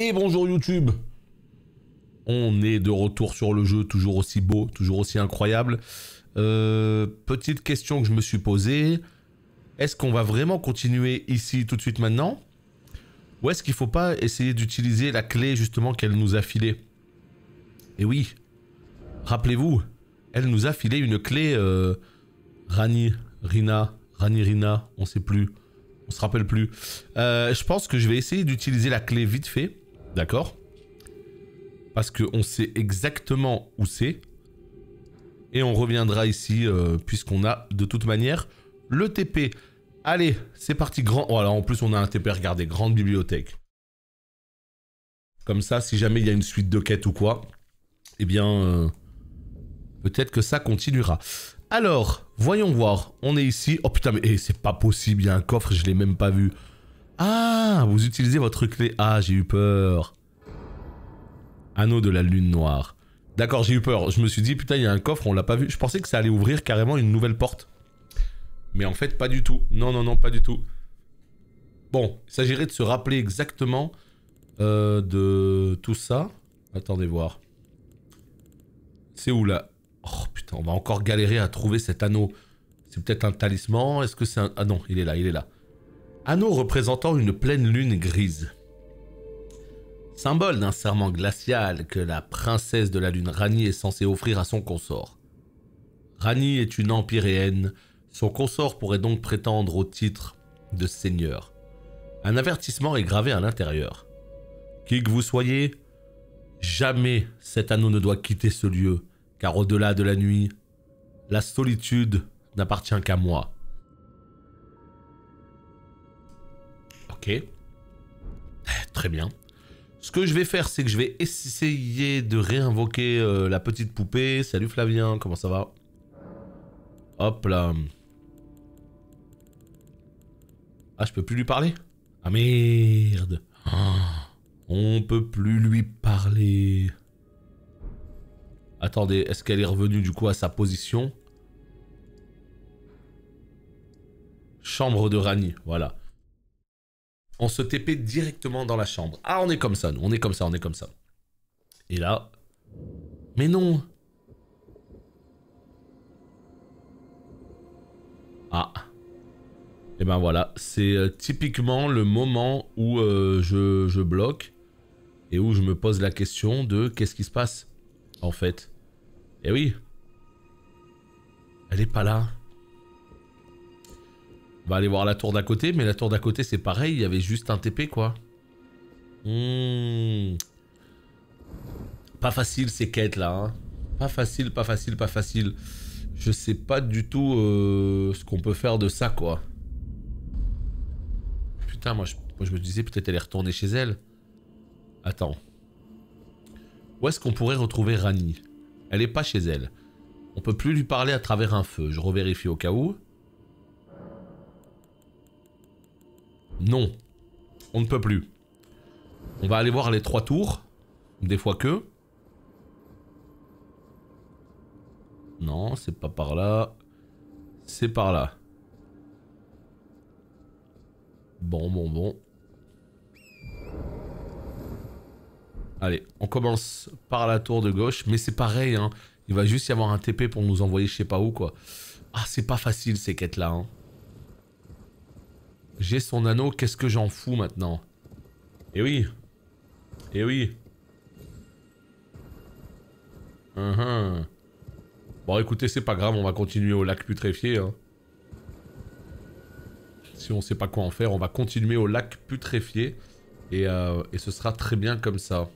Et bonjour YouTube. On est de retour sur le jeu, toujours aussi beau, toujours aussi incroyable. Petite question que je me suis posée. Est-ce qu'on va vraiment continuer ici tout de suite maintenant? Ou est-ce qu'il ne faut pas essayer d'utiliser la clé justement qu'elle nous a filée? Et oui, rappelez-vous, elle nous a filé une clé Rani, Rina, on sait plus. On se rappelle plus. Je pense que je vais essayer d'utiliser la clé vite fait. D'accord? Parce qu'on sait exactement où c'est. Et on reviendra ici, puisqu'on a de toute manière le TP. Allez, c'est parti. Voilà, en plus on a un TP, regardez, grande bibliothèque. Comme ça, si jamais il y a une suite de quêtes ou quoi, eh bien, peut-être que ça continuera. Alors, voyons voir. On est ici. Oh putain, mais c'est pas possible, il y a un coffre, je l'ai même pas vu. Ah, vous utilisez votre clé. Ah, j'ai eu peur. Anneau de la lune noire. D'accord, j'ai eu peur. Je me suis dit, putain, il y a un coffre, on l'a pas vu. Je pensais que ça allait ouvrir carrément une nouvelle porte. Mais en fait, pas du tout. Non, non, non, pas du tout. Bon, il s'agirait de se rappeler exactement de tout ça. Attendez voir. C'est où là? Oh putain, on va encore galérer à trouver cet anneau. C'est peut-être un talisman. Est-ce que c'est un... Ah non, il est là, il est là. Anneau représentant une pleine lune grise. Symbole d'un serment glacial que la princesse de la lune Rani est censée offrir à son consort. Rani est une empyréenne. Son consort pourrait donc prétendre au titre de seigneur. Un avertissement est gravé à l'intérieur. Qui que vous soyez, jamais cet anneau ne doit quitter ce lieu, car au-delà de la nuit, la solitude n'appartient qu'à moi. Ok. Très bien. Ce que je vais faire, c'est que je vais essayer de réinvoquer la petite poupée. Salut Flavien, comment ça va? Hop là. Ah, je peux plus lui parler? Ah merde. On peut plus lui parler. Attendez, est-ce qu'elle est revenue du coup à sa position? Chambre de Rani, voilà. On se TP directement dans la chambre. Ah, on est comme ça, nous. On est comme ça, on est comme ça. Et là... Mais non! Ah. Et ben voilà. C'est typiquement le moment où je bloque. Et où je me pose la question de qu'est-ce qui se passe, en fait. Et oui. Elle est pas là. On va aller voir la tour d'à côté, mais la tour d'à côté c'est pareil, il y avait juste un TP quoi. Pas facile ces quêtes là. Hein. Pas facile, pas facile, pas facile. Je sais pas du tout ce qu'on peut faire de ça quoi. Putain, moi je me disais peut-être elle est retournée chez elle. Attends. Où est-ce qu'on pourrait retrouver Rani? Elle est pas chez elle. On peut plus lui parler à travers un feu. Je revérifie au cas où. Non, on ne peut plus. On va aller voir les 3 tours. Des fois que. Non, c'est pas par là. C'est par là. Bon. Allez, on commence par la tour de gauche. Mais c'est pareil, hein. Il va juste y avoir un TP pour nous envoyer je sais pas où, quoi. Ah, c'est pas facile ces quêtes-là, hein. J'ai son anneau, qu'est-ce que j'en fous maintenant? Eh oui. Eh oui. Bon écoutez, c'est pas grave, on va continuer au lac putréfié. Hein. Si on sait pas quoi en faire, on va continuer au lac putréfié. Et ce sera très bien comme ça.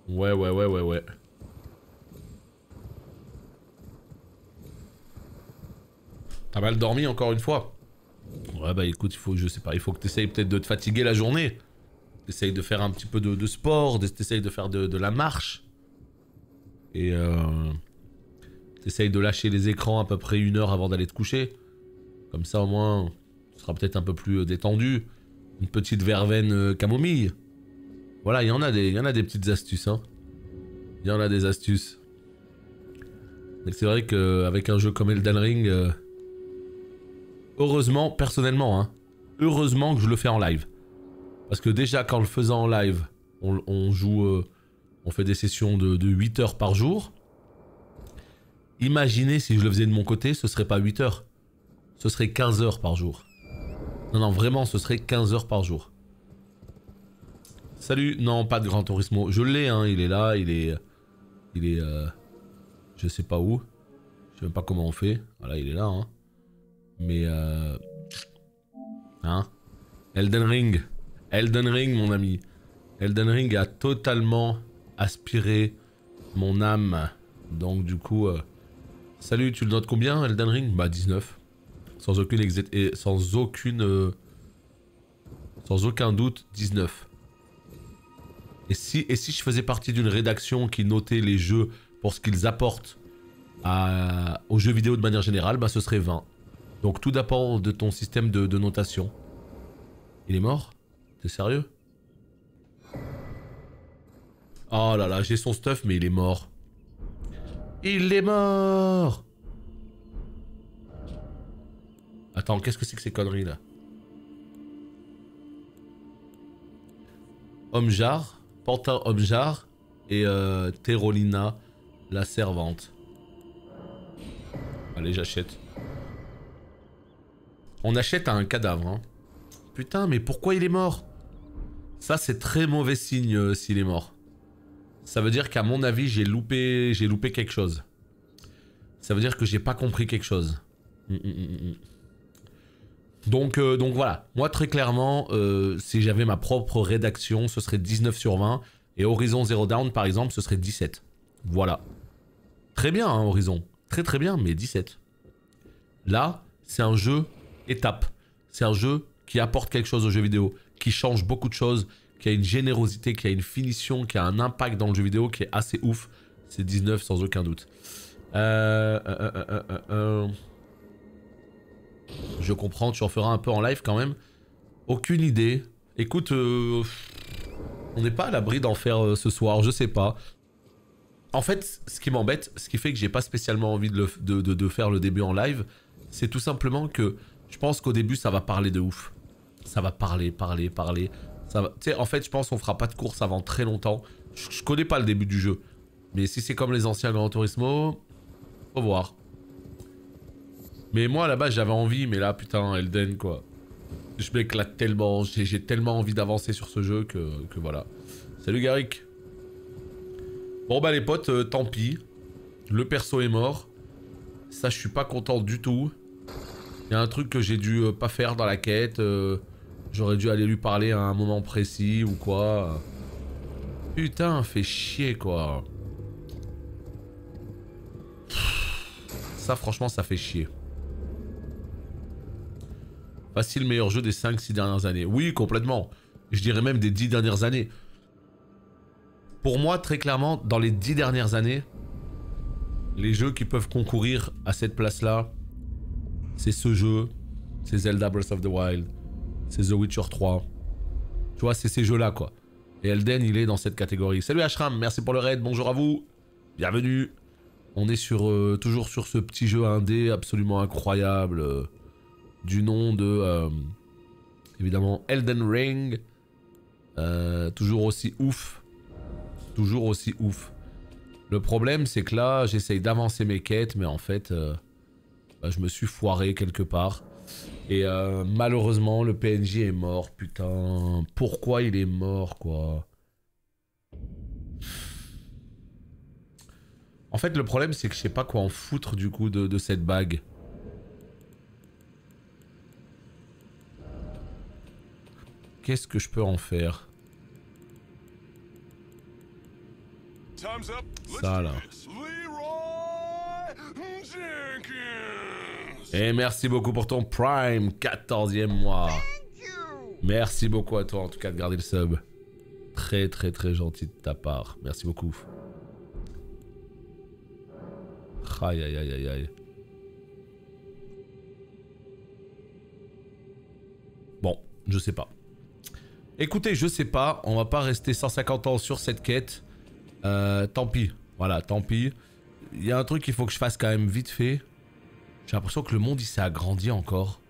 Ouais. T'as mal dormi encore une fois? Ouais bah écoute, je sais pas, il faut que t'essayes peut-être de te fatiguer la journée. T'essayes de faire un petit peu de sport, t'essayes de faire de la marche. Et t'essayes de lâcher les écrans à peu près 1 heure avant d'aller te coucher. Comme ça au moins, tu seras peut-être un peu plus détendu. Une petite verveine camomille. Voilà, il y en a des petites astuces, hein. Il y en a des astuces. Mais c'est vrai qu'avec un jeu comme Elden Ring... heureusement, personnellement, hein, heureusement que je le fais en live. Parce que déjà, qu'en le faisant en live, on joue... on fait des sessions de 8 heures par jour. Imaginez si je le faisais de mon côté, ce serait pas 8 heures. Ce serait 15 heures par jour. Non, non, vraiment, ce serait 15 heures par jour. Salut, non, pas de Gran Turismo. Je l'ai, hein, il est là, il est... je sais pas où. Je sais même pas comment on fait. Voilà, il est là, hein. Mais hein. Elden Ring. Elden Ring, mon ami. Elden Ring a totalement aspiré mon âme. Donc, du coup... Salut, tu le notes combien, Elden Ring? Bah, 19. Sans aucun doute, 19. Et si je faisais partie d'une rédaction qui notait les jeux pour ce qu'ils apportent aux jeux vidéo de manière générale, bah ce serait 20. Donc tout dépend de ton système de notation. Il est mort? T'es sérieux? Oh là là, j'ai son stuff mais il est mort. Il est mort! Attends, qu'est-ce que c'est que ces conneries là? Omjar, Pantin Omjar et Terolina, la servante. Allez, j'achète. On achète à un cadavre, hein. Putain, mais pourquoi il est mort? Ça, c'est très mauvais signe s'il est mort. Ça veut dire qu'à mon avis, j'ai loupé quelque chose. Ça veut dire que j'ai pas compris quelque chose. Donc voilà. Moi, très clairement, si j'avais ma propre rédaction, ce serait 19 sur 20. Et Horizon Zero Dawn, par exemple, ce serait 17. Voilà. Très bien, hein, Horizon. Très très bien, mais 17. Là, c'est un jeu étape. C'est un jeu qui apporte quelque chose au jeu vidéo, qui change beaucoup de choses, qui a une générosité, qui a une finition, qui a un impact dans le jeu vidéo qui est assez ouf. C'est 19 sans aucun doute. Je comprends, tu en feras un peu en live quand même. Aucune idée. Écoute, on n'est pas à l'abri d'en faire ce soir, je sais pas. En fait, ce qui m'embête, ce qui fait que j'ai pas spécialement envie de faire le début en live, c'est tout simplement que je pense qu'au début ça va parler de ouf. Ça va parler. Ça va... Tu sais, en fait, je pense qu'on fera pas de course avant très longtemps. Je connais pas le début du jeu. Mais si c'est comme les anciens Gran Turismo, faut voir. Mais moi, à la base, j'avais envie, mais là, putain, Elden, quoi. Je m'éclate tellement, j'ai tellement envie d'avancer sur ce jeu que voilà. Salut, Garrick. Bon, bah, les potes, tant pis. Le perso est mort. Ça, je suis pas content du tout. Il y a un truc que j'ai dû pas faire dans la quête. J'aurais dû aller lui parler à un moment précis ou quoi. Putain, fait chier, quoi. Ça, franchement, ça fait chier. Facile meilleur jeu des 5-6 dernières années. Oui, complètement. Je dirais même des 10 dernières années. Pour moi, très clairement, dans les 10 dernières années, les jeux qui peuvent concourir à cette place-là, c'est ce jeu, c'est Zelda Breath of the Wild, c'est The Witcher 3. Tu vois, c'est ces jeux-là, quoi. Et Elden, il est dans cette catégorie. Salut Ashram, merci pour le raid, bonjour à vous. Bienvenue. On est sur, toujours sur ce petit jeu indé absolument incroyable. Du nom de, évidemment, Elden Ring. Toujours aussi ouf. Toujours aussi ouf. Le problème, c'est que là, j'essaye d'avancer mes quêtes, mais en fait, bah, je me suis foiré quelque part. Et malheureusement, le PNJ est mort, putain. Pourquoi il est mort, quoi? En fait, le problème, c'est que je sais pas quoi en foutre, du coup, de cette bague. Qu'est-ce que je peux en faire? Ça, là. Et merci beaucoup pour ton Prime, 14e mois. Merci beaucoup à toi, en tout cas, de garder le sub. Très, très, très gentil de ta part. Merci beaucoup. Aïe, aïe, aïe, aïe, aïe. Bon, je sais pas. Écoutez, je sais pas. On va pas rester 150 ans sur cette quête. Tant pis. Voilà, tant pis. Il y a un truc qu'il faut que je fasse quand même vite fait. J'ai l'impression que le monde il s'est agrandi encore.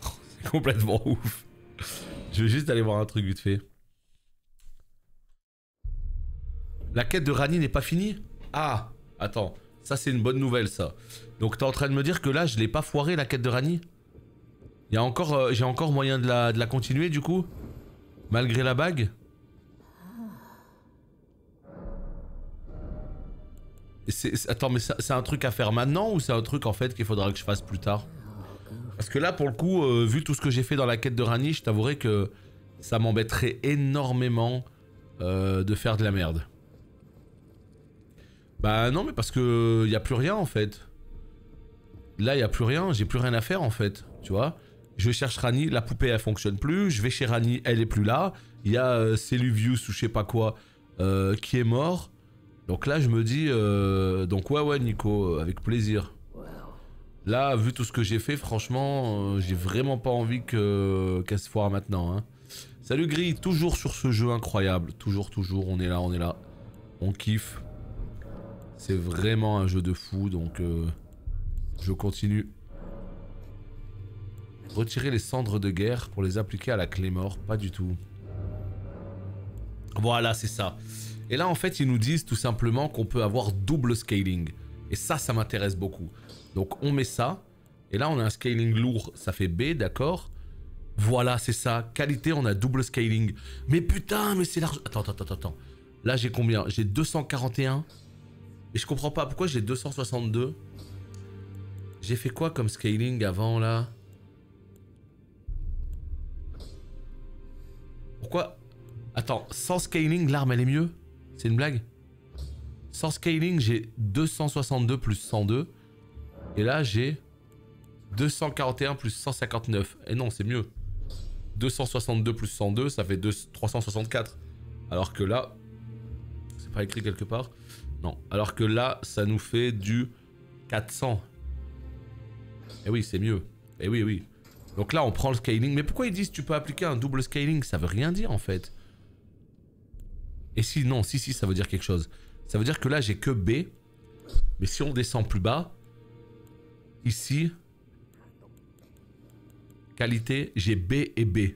C'est complètement ouf. J'ai Je vais juste aller voir un truc vite fait. La quête de Rani n'est pas finie? Ah, attends. Ça, c'est une bonne nouvelle, ça. Donc, t'es en train de me dire que là, je l'ai pas foiré, la quête de Rani? J'ai encore moyen de la continuer, du coup? Malgré la bague? Attends, mais c'est un truc à faire maintenant ou c'est un truc, en fait, qu'il faudra que je fasse plus tard? Parce que là, pour le coup, vu tout ce que j'ai fait dans la quête de Rani, je t'avouerai que ça m'embêterait énormément de faire de la merde. Bah non, mais parce que y a plus rien en fait. Là, y a plus rien, j'ai plus rien à faire en fait, tu vois. Je cherche Rani, la poupée elle fonctionne plus, je vais chez Rani, elle est plus là. Il y a Celuvius ou je sais pas quoi qui est mort. Donc là, je me dis, donc ouais Nico, avec plaisir. Là, vu tout ce que j'ai fait, franchement, j'ai vraiment pas envie qu'elle se foire maintenant. Hein. Salut Gris, toujours sur ce jeu incroyable, toujours, on est là. On kiffe. C'est vraiment un jeu de fou, donc je continue. Retirer les cendres de guerre pour les appliquer à la Claymore, pas du tout. Voilà, c'est ça. Et là, en fait, ils nous disent tout simplement qu'on peut avoir double scaling. Et ça m'intéresse beaucoup. Donc, on met ça. Et là, on a un scaling lourd, ça fait B, d'accord. Voilà, c'est ça. Qualité, on a double scaling. Mais putain, mais c'est large... Attends. Là, j'ai combien? J'ai 241. Et je comprends pas pourquoi j'ai 262. J'ai fait quoi comme scaling avant là? Pourquoi? Attends, sans scaling, l'arme elle est mieux? C'est une blague? Sans scaling, j'ai 262 plus 102. Et là, j'ai 241 plus 159. Et non, c'est mieux. 262 plus 102, ça fait 364. Alors que là, c'est pas écrit quelque part. Non, alors que là, ça nous fait du 400. Eh oui, c'est mieux. Eh oui. Donc là, on prend le scaling. Mais pourquoi ils disent que tu peux appliquer un double scaling? Ça veut rien dire, en fait. Et si, non, si, ça veut dire quelque chose. Ça veut dire que là, j'ai que B. Mais si on descend plus bas, ici, qualité, j'ai B et B.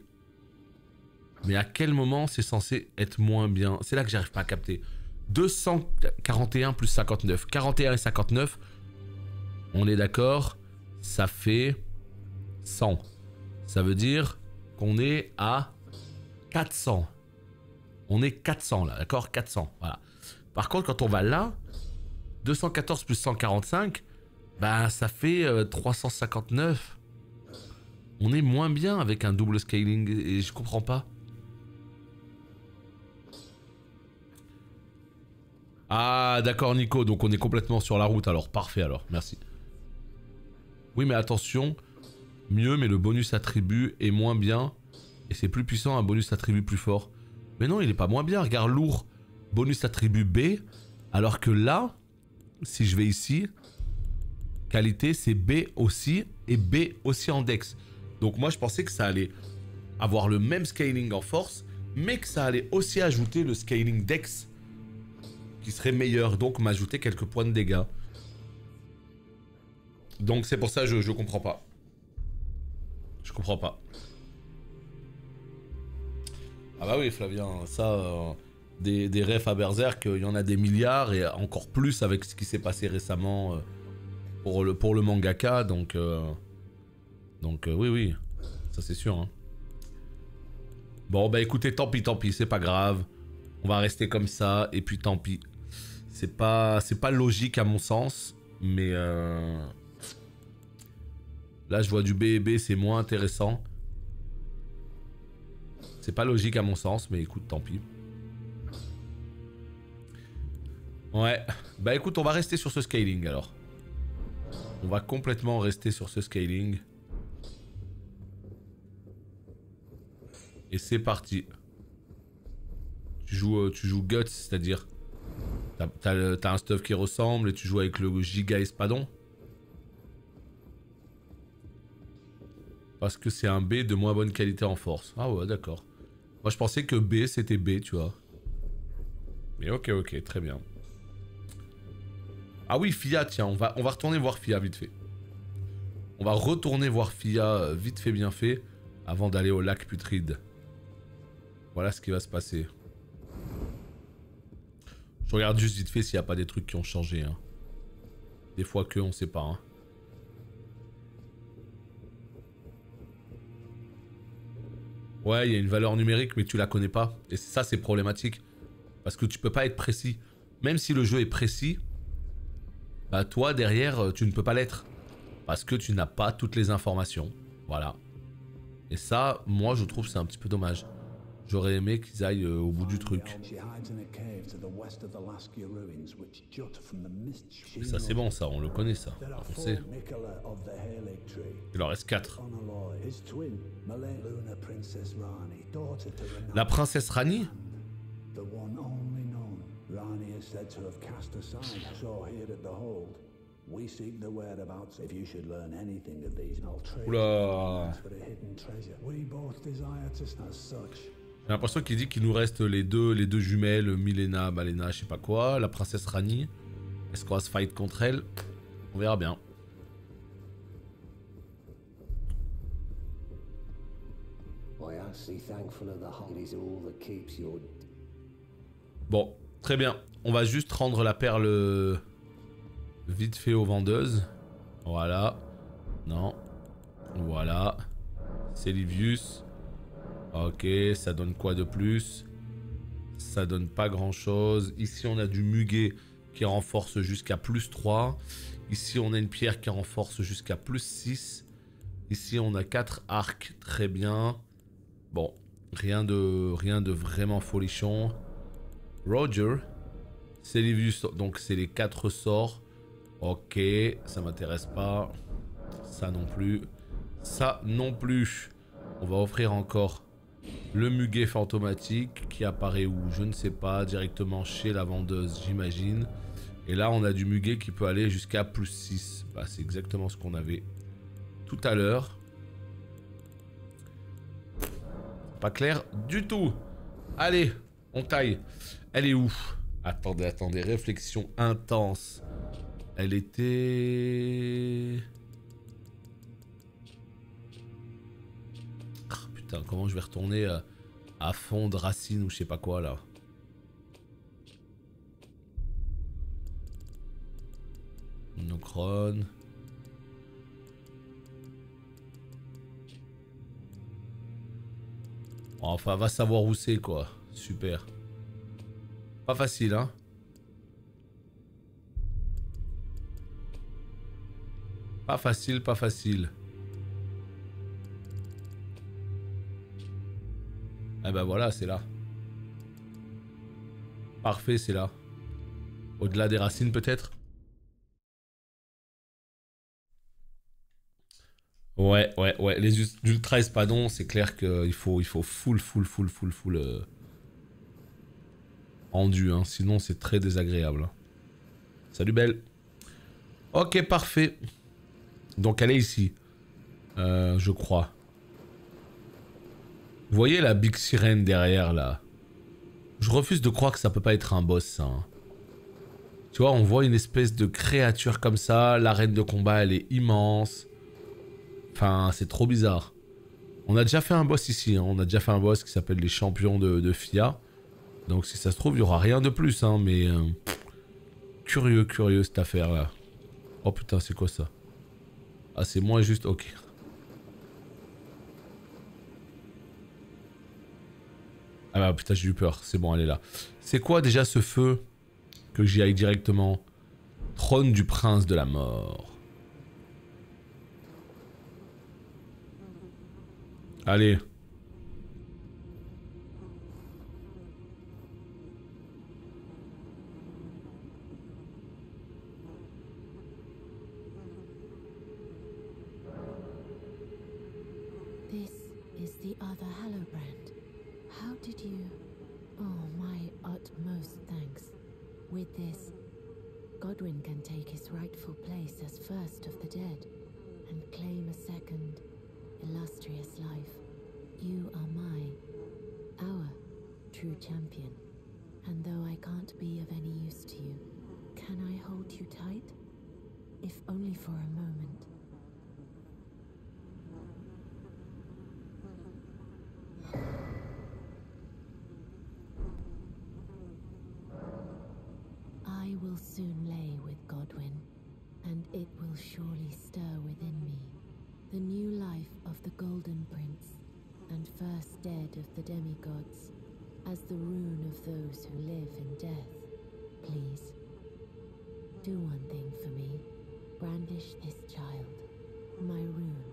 Mais à quel moment c'est censé être moins bien? C'est là que j'arrive pas à capter. 241 plus 59. 41 et 59, on est d'accord, ça fait 100. Ça veut dire qu'on est à 400. On est 400 là, d'accord? 400, voilà. Par contre, quand on va là, 214 plus 145, bah ça fait 359. On est moins bien avec un double scaling et je comprends pas. Ah d'accord Nico, donc on est complètement sur la route alors, parfait alors, merci. Oui mais attention, mieux mais le bonus attribut est moins bien et c'est plus puissant un bonus attribut plus fort. Mais non il est pas moins bien, regarde lourd, bonus attribut B, alors que là, si je vais ici, qualité c'est B aussi et B aussi en dex. Donc moi je pensais que ça allait avoir le même scaling en force, mais que ça allait aussi ajouter le scaling dex qui serait meilleur, donc m'ajouter quelques points de dégâts. Donc c'est pour ça que je comprends pas. Je comprends pas. Ah bah oui Flavien, ça, des refs à Berserk, il y en a des milliards et encore plus avec ce qui s'est passé récemment pour le mangaka, donc oui, ça c'est sûr. Hein. Bon bah écoutez, tant pis, c'est pas grave. On va rester comme ça et puis tant pis. C'est pas logique à mon sens, mais là je vois du B et B, c'est moins intéressant. C'est pas logique à mon sens, mais écoute, tant pis. Ouais, bah écoute, on va rester sur ce scaling alors. On va complètement rester sur ce scaling. Et c'est parti. Tu joues Guts, c'est-à-dire t'as un stuff qui ressemble et tu joues avec le Giga Espadon. Parce que c'est un B de moins bonne qualité en force. Ah ouais, d'accord. Moi je pensais que B c'était B, tu vois. Mais ok, très bien. Ah oui, Fia, tiens, on va retourner voir Fia vite fait. On va retourner voir Fia vite fait, bien fait, avant d'aller au lac putride. Voilà ce qui va se passer. Je regarde juste vite fait s'il n'y a pas des trucs qui ont changé. Hein. Des fois que, on sait pas. Hein. Ouais, il y a une valeur numérique, mais tu la connais pas. Et ça, c'est problématique. Parce que tu peux pas être précis. Même si le jeu est précis, bah toi, derrière, tu ne peux pas l'être. Parce que tu n'as pas toutes les informations. Voilà. Et ça, moi, je trouve c'est un petit peu dommage. J'aurais aimé qu'ils aillent au bout du truc. Mais ça, c'est bon, ça. On le connaît, ça. On sait. Il en reste 4. La princesse Rani? Oula. J'ai l'impression qu'il dit qu'il nous reste les deux jumelles, Milena, Malena, je sais pas quoi, la princesse Rani. Est-ce qu'on va se fight contre elle? On verra bien. Bon, très bien. On va juste rendre la perle vite fait aux vendeuses. Voilà. Non. Voilà. C'est Livius. Ok, ça donne quoi de plus? Ça donne pas grand chose. Ici on a du muguet qui renforce jusqu'à plus 3. Ici on a une pierre qui renforce jusqu'à plus 6. Ici on a 4 arcs, très bien. Bon, rien de vraiment folichon. Roger. Celivius, donc c'est les 4 sorts. Ok, ça m'intéresse pas. Ça non plus. Ça non plus. On va offrir encore le muguet fantomatique qui apparaît où? Je ne sais pas. Directement chez la vendeuse, j'imagine. Et là, on a du muguet qui peut aller jusqu'à plus 6. Bah, c'est exactement ce qu'on avait tout à l'heure. Pas clair du tout. Allez, on taille. Elle est où? Attendez, attendez. Réflexion intense. Elle était... Oh, putain, comment je vais retourner à fond de racine ou je sais pas quoi là. Nocron. Enfin, va savoir où c'est quoi. Super. Pas facile, hein. Pas facile, pas facile. Eh ben voilà, c'est là. Parfait, c'est là. Au-delà des racines, peut-être? Ouais, ouais, ouais. Les ultra espadons, c'est clair qu'il faut full rendu, hein. Sinon, c'est très désagréable. Salut, belle. Ok, parfait. Donc, elle est ici. Je crois. Vous voyez la big sirène derrière, là? Je refuse de croire que ça peut pas être un boss, ça. Hein. Tu vois, on voit une espèce de créature comme ça. L'arène de combat, elle est immense. Enfin, c'est trop bizarre. On a déjà fait un boss ici. Hein. On a déjà fait un boss qui s'appelle les champions de FIA. Donc, si ça se trouve, il y aura rien de plus. Hein, mais... curieux, cette affaire-là. Oh putain, c'est quoi ça? Ah, c'est moins juste... Ok. Ah bah putain, j'ai eu peur. C'est bon, elle est là. C'est quoi déjà ce feu? Que j'y aille directement. Trône du prince de la mort. Allez. This is the other Hallowbrand. How did you... Oh, my utmost thanks. With this, Godwyn can take his rightful place as first of the dead and claim a second, illustrious life. You are our true champion. And though I can't be of any use to you, can I hold you tight? If only for a moment. will surely stir within me the new life of the Golden Prince and first dead of the demigods, as the rune of those who live in death. Please, do one thing for me. Brandish this child, my rune,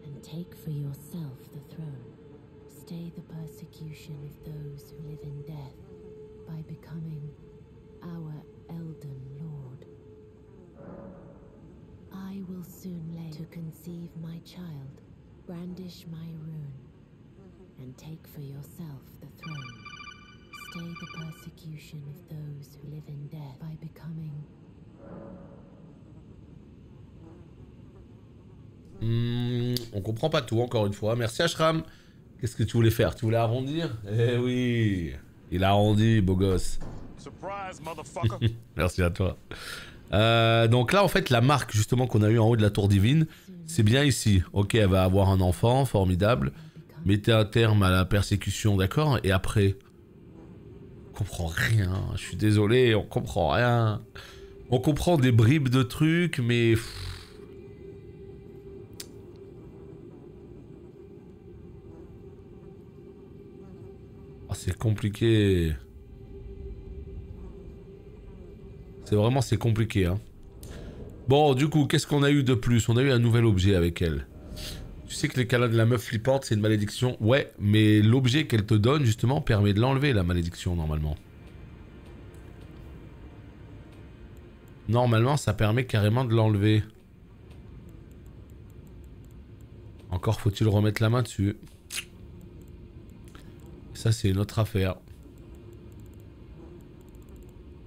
and take for yourself the throne. Stay the persecution of those who live in death by becoming our Elden Lord. I will soon lay to conceive my child. Brandish my rune, and take for yourself the throne. Stay the persecution of those who live in death by becoming... On comprend pas tout, encore une fois. Merci Ashram. Qu'est-ce que tu voulais faire? Tu voulais arrondir? Eh oui, il a arrondi, beau gosse. Surprise, motherfucker. Merci à toi. Donc là, en fait, la marque justement qu'on a eu en haut de la tour divine, c'est bien ici. Ok, elle va avoir un enfant, formidable. Mettez un terme à la persécution, d'accord? Et après, on comprend rien. Je suis désolé, on comprend rien. On comprend des bribes de trucs, mais... Oh, c'est compliqué. C'est compliqué, hein. Bon, du coup, qu'est-ce qu'on a eu de plus? On a eu un nouvel objet avec elle. Tu sais que les câlins de la meuf flippante, c'est une malédiction. Ouais, mais l'objet qu'elle te donne, justement, permet de l'enlever, la malédiction, normalement. Normalement, ça permet carrément de l'enlever. Encore faut-il remettre la main dessus. Ça, c'est une autre affaire.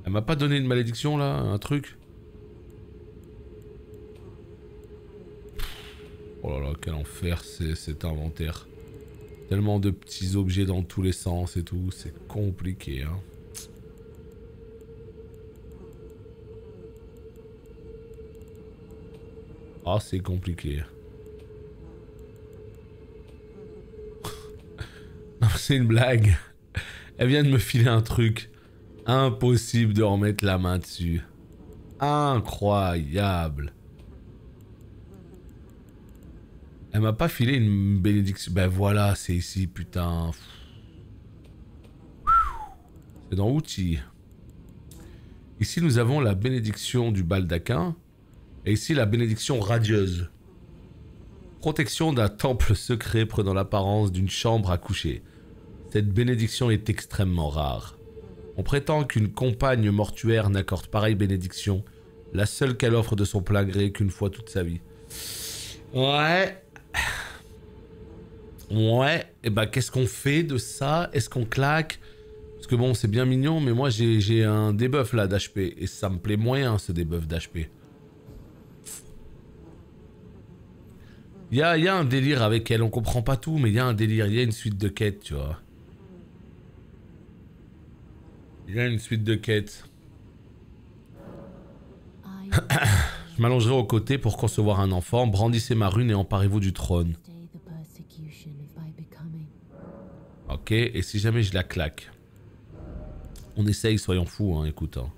Elle m'a pas donné une malédiction, là? Un truc? Oh là là, quel enfer cet inventaire. Tellement de petits objets dans tous les sens et tout. C'est compliqué, hein. Ah, c'est compliqué. Non, c'est une blague. Elle vient de me filer un truc. Impossible de remettre la main dessus. Incroyable. Elle m'a pas filé une bénédiction. Ben voilà, c'est ici, putain. C'est dans outils. Ici, nous avons la bénédiction du baldaquin. Et ici, la bénédiction radieuse. Protection d'un temple secret prenant l'apparence d'une chambre à coucher. Cette bénédiction est extrêmement rare. On prétend qu'une compagne mortuaire n'accorde pareille bénédiction, la seule qu'elle offre de son plein gré qu'une fois toute sa vie. Ouais. Ouais. Et bah qu'est-ce qu'on fait de ça? Est-ce qu'on claque? Parce que bon, c'est bien mignon, mais moi j'ai un debuff là d'HP. Et ça me plaît moyen ce debuff d'HP. Il y a un délire avec elle, on comprend pas tout, mais il y a un délire, il y a une suite de quêtes, tu vois. Il y a une suite de quêtes. Je m'allongerai aux côtés pour concevoir un enfant, brandissez ma rune et emparez-vous du trône. Ok, et si jamais je la claque? On essaye, soyons fous, hein, écoute. Hein.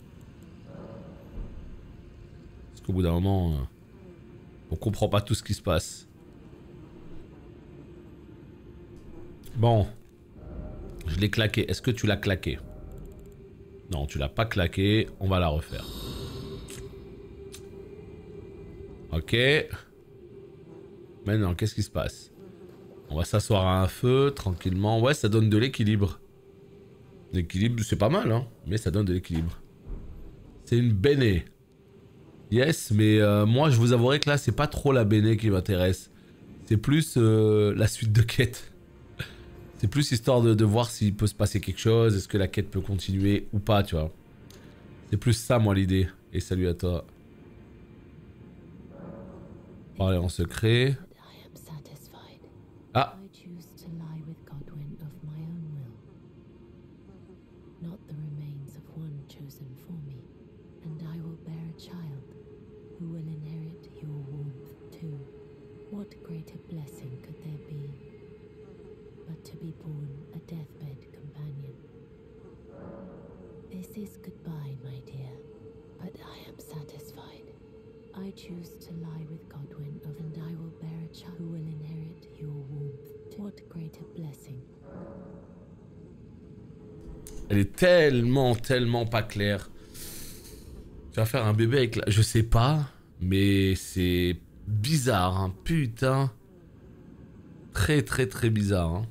Parce qu'au bout d'un moment, on comprend pas tout ce qui se passe. Bon. Je l'ai claqué. Est-ce que tu l'as claqué? Non, tu l'as pas claqué. On va la refaire. Ok. Maintenant, qu'est-ce qui se passe? On va s'asseoir à un feu, tranquillement. Ouais, ça donne de l'équilibre. L'équilibre, c'est pas mal, hein. Mais ça donne de l'équilibre. C'est une béné. Yes, mais moi, je vous avouerai que là, c'est pas trop la béné qui m'intéresse. C'est plus la suite de quêtes. C'est plus histoire de voir s'il peut se passer quelque chose. Est-ce que la quête peut continuer ou pas, tu vois. C'est plus ça, moi, l'idée. Et salut à toi. Parler en secret. Ah. What greater blessing could there be but to be born a deathbed companion? This is goodbye, my dear, but I am satisfied. I choose to lie with Godwin, and I will bear a child who will inherit your warmth. What greater blessing. Elle est tellement, tellement pas claire. Tu vas faire un bébé avec la... Je sais pas, mais c'est bizarre, hein. Putain. Très, très, très bizarre,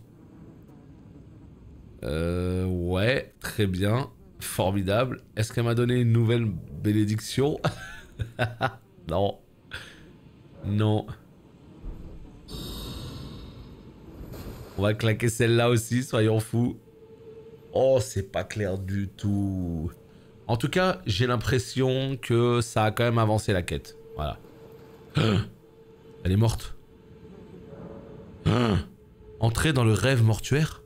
hein. Ouais, très bien. Formidable. Est-ce qu'elle m'a donné une nouvelle bénédiction? Non. Non. On va claquer celle-là aussi, soyons fous. Oh, c'est pas clair du tout. En tout cas, j'ai l'impression que ça a quand même avancé la quête. Voilà. Elle est morte. Entrer dans le rêve mortuaire.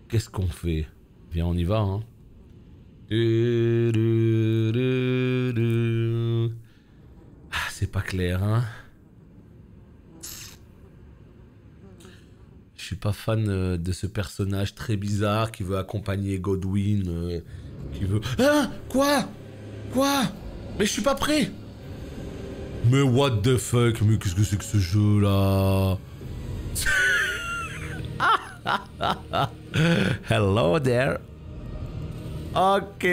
Qu'est-ce qu'on fait? Viens, on y va, hein. Ah, c'est pas clair, hein. Je suis pas fan de ce personnage très bizarre qui veut accompagner Godwin, qui veut... Ah! Quoi? Quoi? Mais je suis pas prêt! Mais what the fuck? Mais qu'est-ce que c'est que ce jeu-là? Hello there. Ok.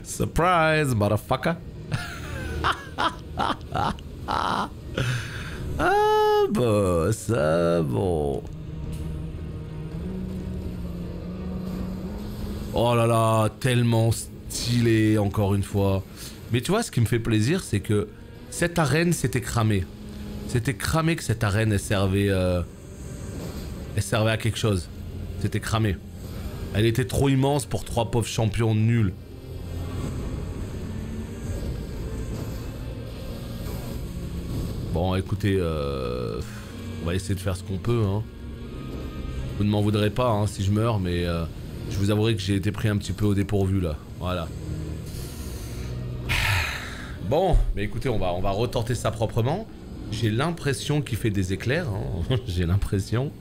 Surprise, motherfucker. Ah bah, c'est bon. Oh là là, tellement stylé, encore une fois. Mais tu vois, ce qui me fait plaisir, c'est que cette arène s'était cramée. C'était cramé que cette arène, elle servait à quelque chose. C'était cramé. Elle était trop immense pour 3 pauvres champions nuls. Bon, écoutez, on va essayer de faire ce qu'on peut, hein. Vous ne m'en voudrez pas, hein, si je meurs, mais je vous avouerai que j'ai été pris un petit peu au dépourvu, là. Voilà. Bon, mais écoutez, on va retenter ça proprement. J'ai l'impression qu'il fait des éclairs, hein. J'ai l'impression.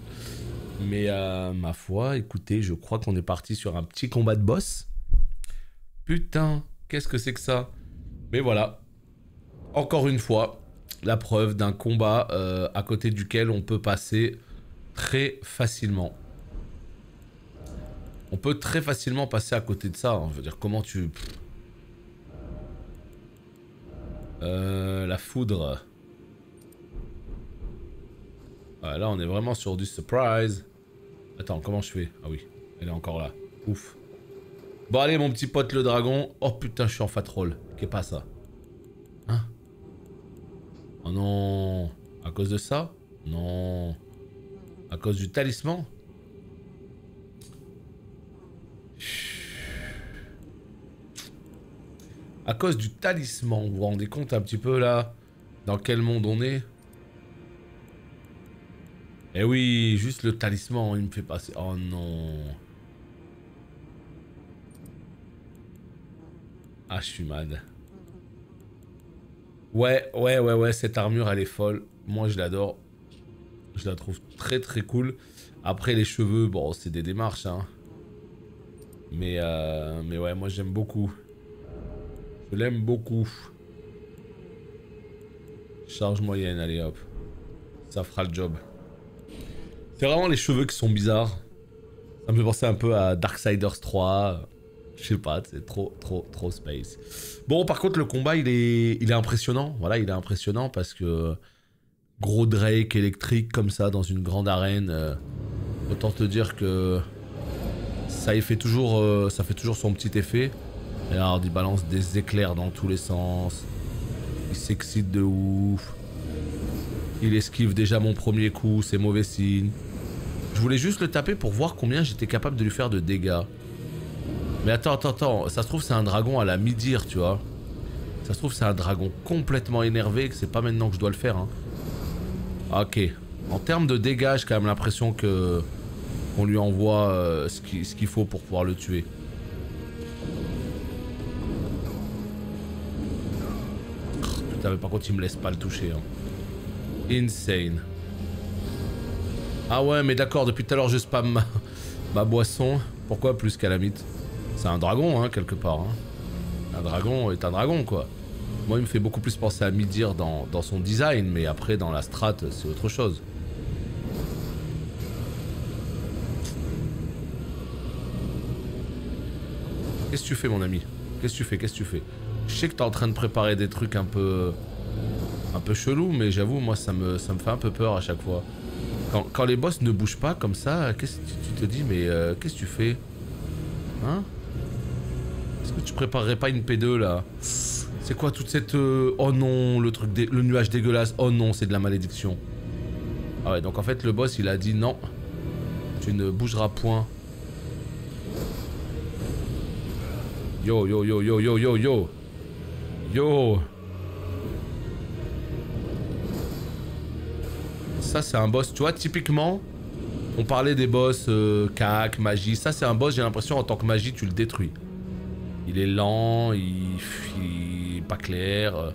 Mais ma foi, écoutez, je crois qu'on est parti sur un petit combat de boss. Putain, qu'est-ce que c'est que ça? Mais voilà. Encore une fois, la preuve d'un combat à côté duquel on peut passer très facilement. On peut très facilement passer à côté de ça, hein. Je veux dire, comment tu... la foudre. Ah, là, on est vraiment sur du surprise. Attends, comment je fais? Ah oui, elle est encore là. Ouf. Bon, allez, mon petit pote le dragon. Oh putain, je suis en fat roll. Qu'est pas ça? Hein? Oh non. À cause de ça? Non. À cause du talisman? À cause du talisman. Vous vous rendez compte un petit peu là dans quel monde on est? Eh oui, juste le talisman, il me fait passer... Oh non. Ah, je suis mad. Ouais, cette armure, elle est folle. Moi, je l'adore. Je la trouve très très cool. Après, les cheveux, bon, c'est des démarches, hein. Mais ouais, moi, j'aime beaucoup. Je l'aime beaucoup. Charge moyenne, allez hop. Ça fera le job. C'est vraiment les cheveux qui sont bizarres. Ça me fait penser un peu à Darksiders 3. Je sais pas, c'est trop space. Bon, par contre, le combat, il est impressionnant. Voilà, il est impressionnant parce que... Gros Drake électrique comme ça dans une grande arène. Autant te dire que... Ça fait toujours son petit effet. Et alors, il balance des éclairs dans tous les sens. Il s'excite de ouf. Il esquive déjà mon premier coup, c'est mauvais signe. Je voulais juste le taper pour voir combien j'étais capable de lui faire de dégâts. Mais attends, ça se trouve c'est un dragon à la Midir, tu vois. Ça se trouve c'est un dragon complètement énervé, que c'est pas maintenant que je dois le faire, hein. Ok. En termes de dégâts, j'ai quand même l'impression que... qu'on lui envoie ce qu'il faut pour pouvoir le tuer. Putain, mais par contre, il me laisse pas le toucher. Hein. Insane. Ah ouais, mais d'accord, depuis tout à l'heure, je spamme ma boisson. Pourquoi plus Calamite? C'est un dragon, hein, quelque part. Hein. Un dragon est un dragon, quoi. Moi, il me fait beaucoup plus penser à Midir dans son design, mais après, dans la strat, c'est autre chose. Qu'est-ce que tu fais, mon ami? Qu'est-ce que tu fais? Qu'est-ce que tu fais? Je sais que t'es en train de préparer des trucs un peu chelous, mais j'avoue, moi, ça me fait un peu peur à chaque fois. Quand les boss ne bougent pas comme ça, qu'est-ce que tu te dis? Mais qu'est-ce que tu fais? Hein? Est-ce que tu préparerais pas une P2 là? C'est quoi toute cette... Oh non, le nuage dégueulasse. Oh non, c'est de la malédiction. Ah ouais, donc en fait le boss il a dit non. Tu ne bougeras point. Yo, yo, yo, yo, yo, yo, yo. Yo. Ça c'est un boss, tu vois, typiquement... On parlait des boss cac, magie. Ça c'est un boss, j'ai l'impression en tant que magie tu le détruis. Il est lent, il est pas clair.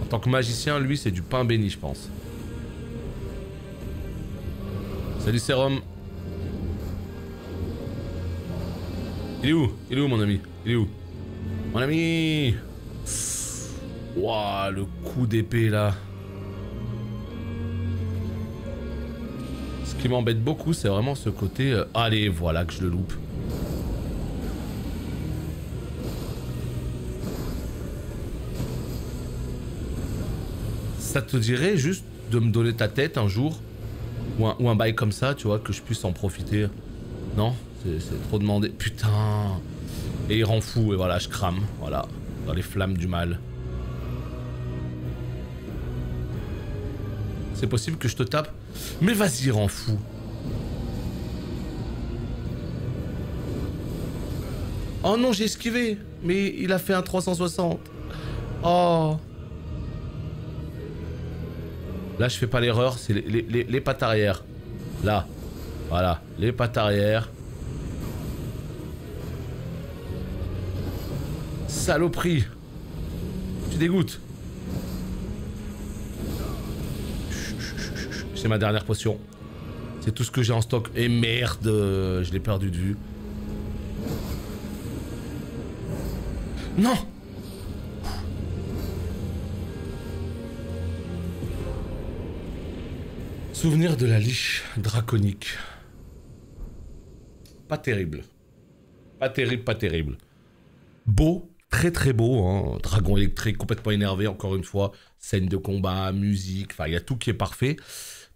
En tant que magicien, lui, c'est du pain béni, je pense. Salut Sérum. Il est où? Il est où, mon ami? Il est où? Mon ami! Waouh, le coup d'épée, là. Ce qui m'embête beaucoup, c'est vraiment ce côté... allez, voilà que je le loupe. Ça te dirait juste de me donner ta tête un jour? Ou un bail comme ça, tu vois, que je puisse en profiter? Non? C'est trop demandé. Putain! Et il rend fou, et voilà, je crame. Voilà, dans les flammes du mal. C'est possible que je te tape? Mais vas-y, rend fou. Oh non, j'ai esquivé. Mais il a fait un 360. Oh. Là, je fais pas l'erreur. C'est les pattes arrière. Là. Voilà. Les pattes arrière. Saloperie. Tu dégoûtes. C'est ma dernière potion. C'est tout ce que j'ai en stock. Et merde, je l'ai perdu de vue. Non! Souvenir de la liche draconique. Pas terrible. Pas terrible, pas terrible. Beau, très très beau, hein. Dragon électrique, complètement énervé, encore une fois. Scène de combat, musique, enfin il y a tout qui est parfait.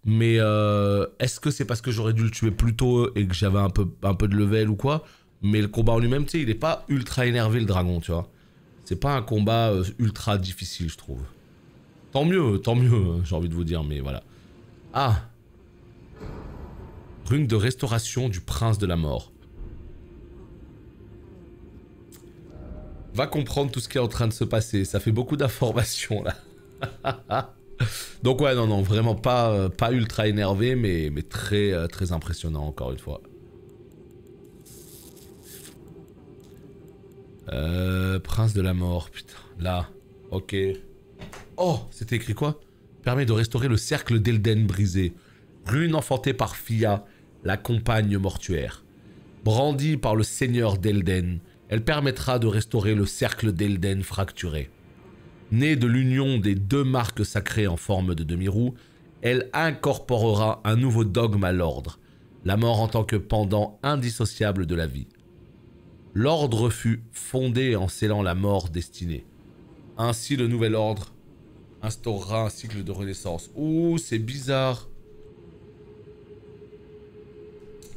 Mais est-ce que c'est parce que j'aurais dû le tuer plus tôt et que j'avais un peu de level ou quoi? Mais le combat en lui-même, tu sais, il est pas ultra énervé le dragon, tu vois. C'est pas un combat ultra difficile, je trouve. Tant mieux, j'ai envie de vous dire, mais voilà. Ah! Rune de restauration du prince de la mort. Va comprendre tout ce qui est en train de se passer, ça fait beaucoup d'informations là. Donc ouais, non, vraiment pas ultra énervé, mais très, très impressionnant encore une fois. Prince de la mort, putain, là, ok. Oh, c'était écrit quoi? Permet de restaurer le cercle d'Elden brisé. Rune enfantée par Fia, la compagne mortuaire. Brandie par le seigneur d'Elden, elle permettra de restaurer le cercle d'Elden fracturé. Née de l'union des deux marques sacrées en forme de demi-roue, elle incorporera un nouveau dogme à l'ordre, la mort en tant que pendant indissociable de la vie. L'ordre fut fondé en scellant la mort destinée. Ainsi le nouvel ordre instaurera un cycle de renaissance. Ouh, c'est bizarre.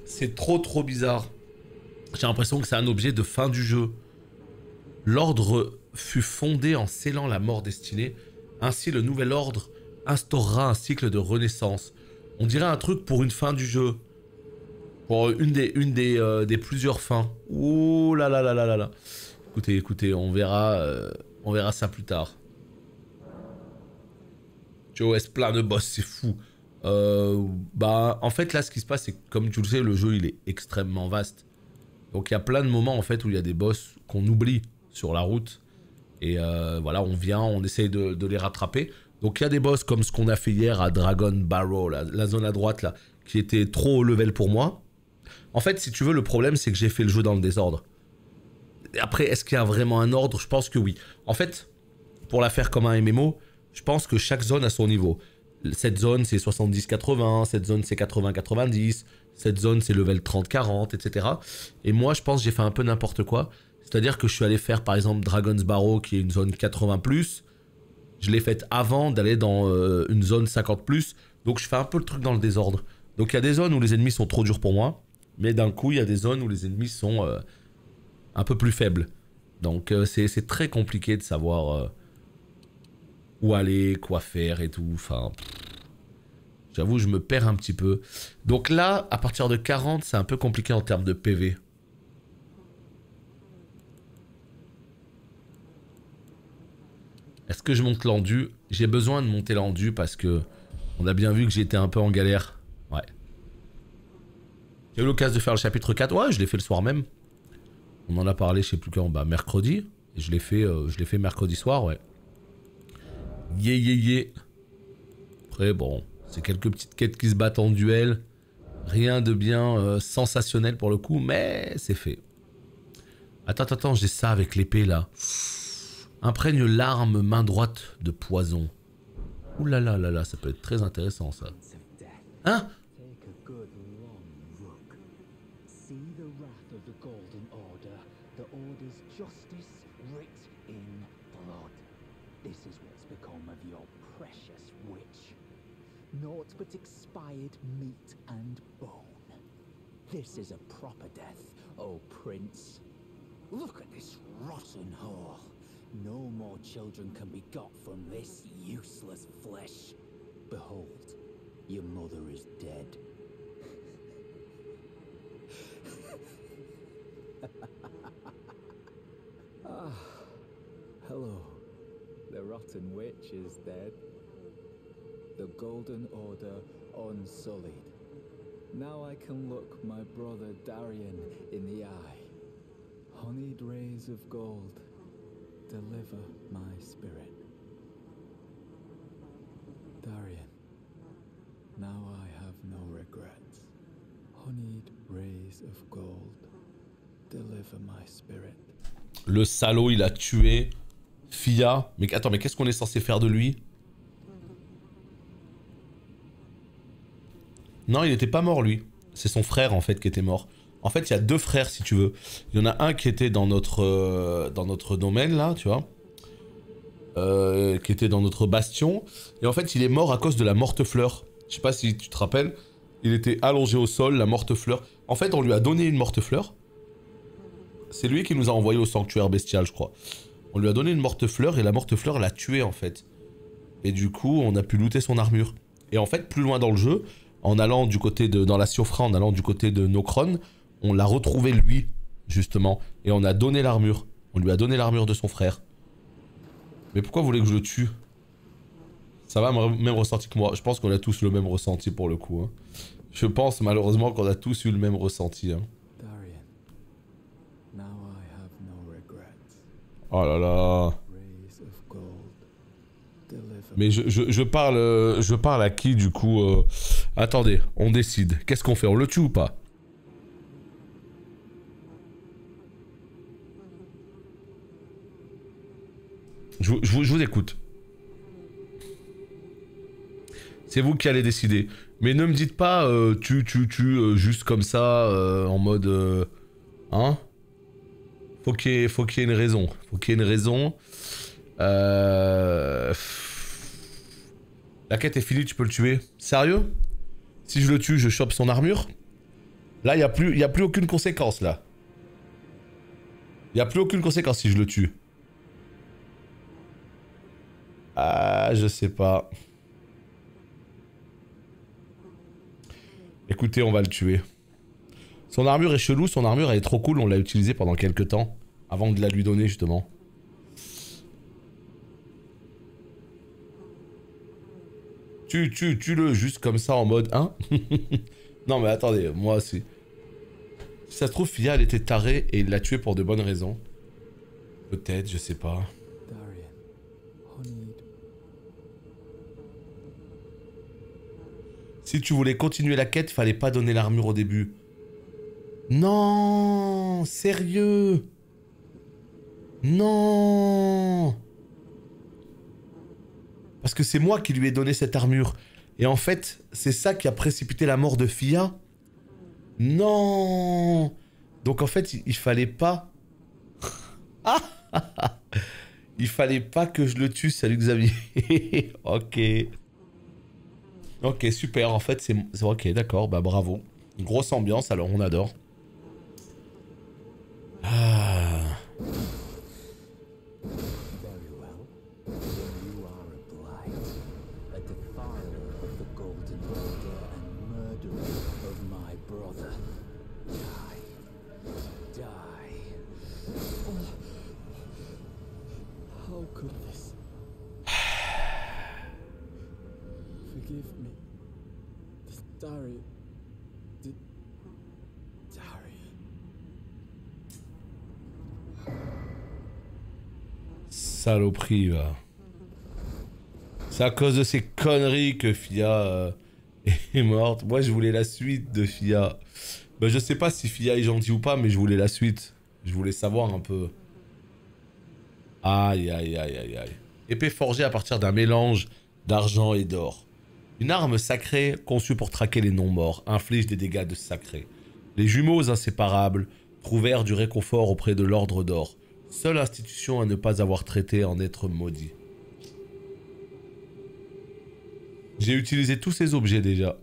C'est trop bizarre. J'ai l'impression que c'est un objet de fin du jeu. L'ordre fut fondé en scellant la mort destinée. Ainsi, le nouvel ordre instaurera un cycle de renaissance. On dirait un truc pour une fin du jeu. Pour une des plusieurs fins. Ouh là là là là là là. Écoutez, on verra ça plus tard. TOS plein de boss, c'est fou. En fait, là, ce qui se passe, c'est que comme tu le sais, le jeu, il est extrêmement vaste. Donc il y a plein de moments en fait où il y a des boss qu'on oublie sur la route. Et voilà, on vient, on essaye de les rattraper. Donc il y a des boss comme ce qu'on a fait hier à Dragon Barrow, la zone à droite là, qui était trop haut level pour moi. En fait, si tu veux, le problème c'est que j'ai fait le jeu dans le désordre. Et après, est-ce qu'il y a vraiment un ordre? Je pense que oui. En fait, pour la faire comme un MMO, je pense que chaque zone a son niveau. Cette zone c'est 70-80, cette zone c'est 80-90, cette zone c'est level 30-40, etc. Et moi je pense que j'ai fait un peu n'importe quoi. C'est-à-dire que je suis allé faire par exemple Dragon's Barrow qui est une zone 80+. Je l'ai faite avant d'aller dans une zone 50+. Donc je fais un peu le truc dans le désordre. Donc il y a des zones où les ennemis sont trop durs pour moi. Mais d'un coup il y a des zones où les ennemis sont un peu plus faibles. Donc c'est très compliqué de savoir... où aller, quoi faire et tout, enfin... J'avoue, je me perds un petit peu. Donc là, à partir de 40, c'est un peu compliqué en termes de PV. Est-ce que je monte l'endu? J'ai besoin de monter l'endu parce que... On a bien vu que j'étais un peu en galère. Ouais. J'ai eu l'occasion de faire le chapitre 4. Ouais, je l'ai fait le soir même. On en a parlé, je sais plus quand, bah mercredi. Et je l'ai fait mercredi soir, ouais. Après, bon, c'est quelques petites quêtes qui se battent en duel. Rien de bien sensationnel pour le coup, mais c'est fait. Attends, j'ai ça avec l'épée là. Imprègne l'arme main droite de poison. Ouh là là là là, ça peut être très intéressant ça. Hein? Naught but expired meat and bone. This is a proper death, oh prince. Look at this rotten whore. No more children can be got from this useless flesh. Behold, your mother is dead. Ah, hello. The rotten witch is dead. The Golden Order unsullied. Now I can look my brother Darian in the eye. Honeyed rays of gold, deliver my spirit. Darian, now I have no regrets. Honeyed rays of gold, deliver my spirit. Le salaud, il a tué Fia. Mais attends, mais qu'est-ce qu'on est censé faire de lui? Non, il était pas mort, lui. C'est son frère, en fait, qui était mort. En fait, il y a deux frères, si tu veux. Il y en a un qui était dans notre domaine, là, tu vois. Qui était dans notre bastion. Et en fait, il est mort à cause de la morte-fleur. Je sais pas si tu te rappelles. Il était allongé au sol, la morte-fleur. En fait, on lui a donné une morte-fleur. C'est lui qui nous a envoyé au sanctuaire bestial, je crois. On lui a donné une morte-fleur et la morte-fleur l'a tué, en fait. Et du coup, on a pu looter son armure. Et en fait, plus loin dans le jeu... En allant du côté de... Dans la Siofra, en allant du côté de Nokron, on l'a retrouvé lui, justement. Et on a donné l'armure. On lui a donné l'armure de son frère. Mais pourquoi vous voulez que je le tue? Ça va, même ressenti que moi. Je pense qu'on a tous le même ressenti pour le coup. Hein. Je pense malheureusement qu'on a tous eu le même ressenti. Hein. Oh là là. Mais je parle à qui du coup Attendez, on décide. Qu'est-ce qu'on fait? On le tue ou pas? Je vous écoute. C'est vous qui allez décider. Mais ne me dites pas tu juste comme ça en mode hein? Faut qu'il y ait une raison. Faut qu'il y ait une raison. La quête est finie, tu peux le tuer. Sérieux? Si je le tue, je chope son armure? Là, il n'y a plus aucune conséquence, là. Il n'y a plus aucune conséquence si je le tue. Ah, je sais pas. Écoutez, on va le tuer. Son armure est chelou, son armure elle est trop cool, on l'a utilisée pendant quelques temps. Avant de la lui donner, justement. Tue-le juste comme ça en mode, hein? Non mais attendez, moi c'est Si ça se trouve, Fia, elle était tarée et il l'a tuée pour de bonnes raisons. Peut-être, je sais pas. Darian, Honeyed. Si tu voulais continuer la quête, fallait pas donner l'armure au début. Non, sérieux? Non. Parce que c'est moi qui lui ai donné cette armure. Et en fait, c'est ça qui a précipité la mort de Fia. Non. Donc en fait, il fallait pas... Il fallait pas que je le tue, salut Xavier. Ok. Ok, super, en fait, c'est... Ok, d'accord, bah bravo. Une grosse ambiance, alors on adore. Ah... Very well. Then you are a blight, a defiler of the Golden Order and murderer of my brother. Die. Die. Oh. How could this? Forgive me. Darian. Saloperie, va. C'est à cause de ces conneries que Fia est morte. Moi, je voulais la suite de Fia. Ben, je sais pas si Fia est gentille ou pas, mais je voulais la suite. Je voulais savoir un peu. Aïe, aïe, aïe, aïe, aïe. Épée forgée à partir d'un mélange d'argent et d'or. Une arme sacrée conçue pour traquer les non-morts, inflige des dégâts de sacré. Les jumeaux inséparables trouvèrent du réconfort auprès de l'ordre d'or. Seule institution à ne pas avoir traité en être maudit. J'ai utilisé tous ces objets déjà.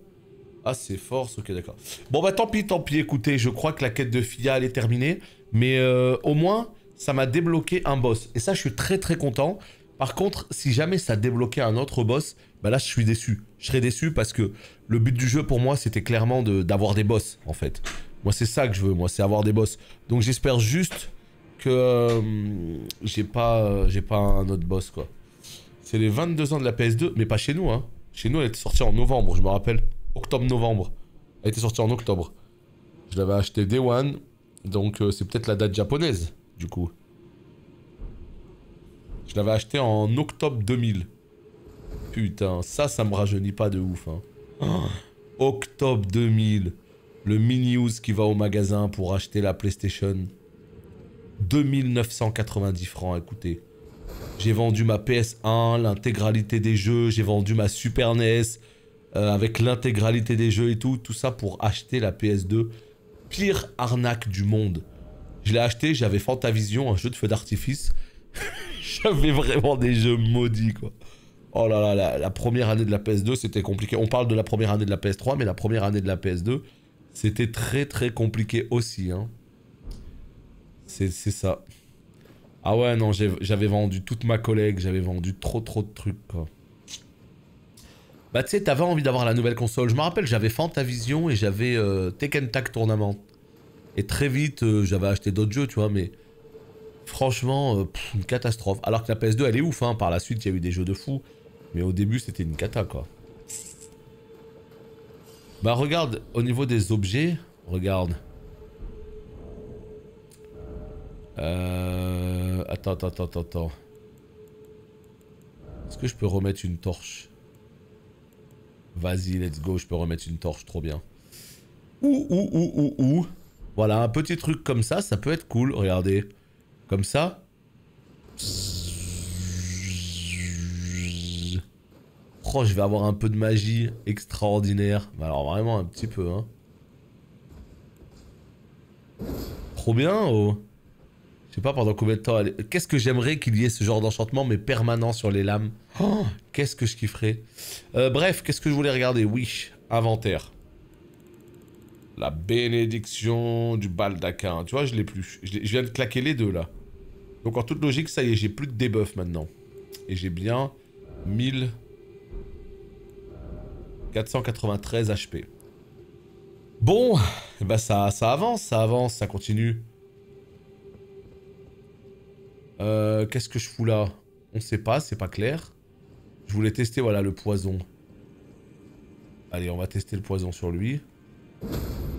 Ah, c'est force, ok, d'accord. Bon, bah tant pis, écoutez, je crois que la quête de Fia, elle est terminée. Mais au moins, ça m'a débloqué un boss. Et ça, je suis très très content. Par contre, si jamais ça débloquait un autre boss, bah là, je suis déçu. Je serais déçu parce que le but du jeu, pour moi, c'était clairement d'avoir des boss, en fait. Moi, c'est ça que je veux, moi, c'est avoir des boss. Donc, j'espère juste que j'ai pas un autre boss, quoi. C'est les 22 ans de la PS2, mais pas chez nous, hein. Chez nous, elle était sortie en novembre, je me rappelle. Octobre-novembre. Elle était sortie en octobre. Je l'avais acheté Day One, donc c'est peut-être la date japonaise, du coup. Je l'avais acheté en octobre 2000. Putain, ça me rajeunit pas de ouf, hein. Oh, octobre 2000. Le Minius qui va au magasin pour acheter la PlayStation. 2990 francs, écoutez. J'ai vendu ma PS1, l'intégralité des jeux, j'ai vendu ma Super NES avec l'intégralité des jeux et tout ça pour acheter la PS2. Pire arnaque du monde. Je l'ai acheté, j'avais Fantavision, un jeu de feu d'artifice. J'avais vraiment des jeux maudits, quoi. Oh là là, la première année de la PS2, c'était compliqué. On parle de la première année de la PS3, mais la première année de la PS2, c'était très très compliqué aussi, hein. C'est ça. Ah ouais, non, j'avais vendu toute ma collègue, j'avais vendu trop de trucs, quoi. Bah tu sais, t'avais envie d'avoir la nouvelle console. Je me rappelle, j'avais Fantavision et j'avais Tekken Tag Tournament. Et très vite, j'avais acheté d'autres jeux, tu vois, mais... Franchement, une catastrophe. Alors que la PS2, elle est ouf, hein. Par la suite, il y a eu des jeux de fou. Mais au début, c'était une cata, quoi. Bah regarde, au niveau des objets, regarde. Attends. Est-ce que je peux remettre une torche? Vas-y, let's go, je peux remettre une torche, trop bien. Ouh. Voilà, un petit truc comme ça peut être cool, regardez. Comme ça. Oh, je vais avoir un peu de magie extraordinaire. Alors vraiment un petit peu, hein. Trop bien, oh. Je sais pas pendant combien de temps... Qu'est-ce que j'aimerais qu'il y ait ce genre d'enchantement, mais permanent sur les lames. Oh, qu'est-ce que je kifferais. Bref, qu'est-ce que je voulais regarder? Oui, inventaire. La bénédiction du baldaquin. Tu vois, je l'ai plus. Je viens de claquer les deux, là. Donc en toute logique, ça y est, j'ai plus de debuff maintenant. Et j'ai bien 1493 HP. Bon, bah ça avance, ça continue. Qu'est-ce que je fous là? On sait pas, c'est pas clair. Je voulais tester, voilà, le poison. Allez, on va tester le poison sur lui.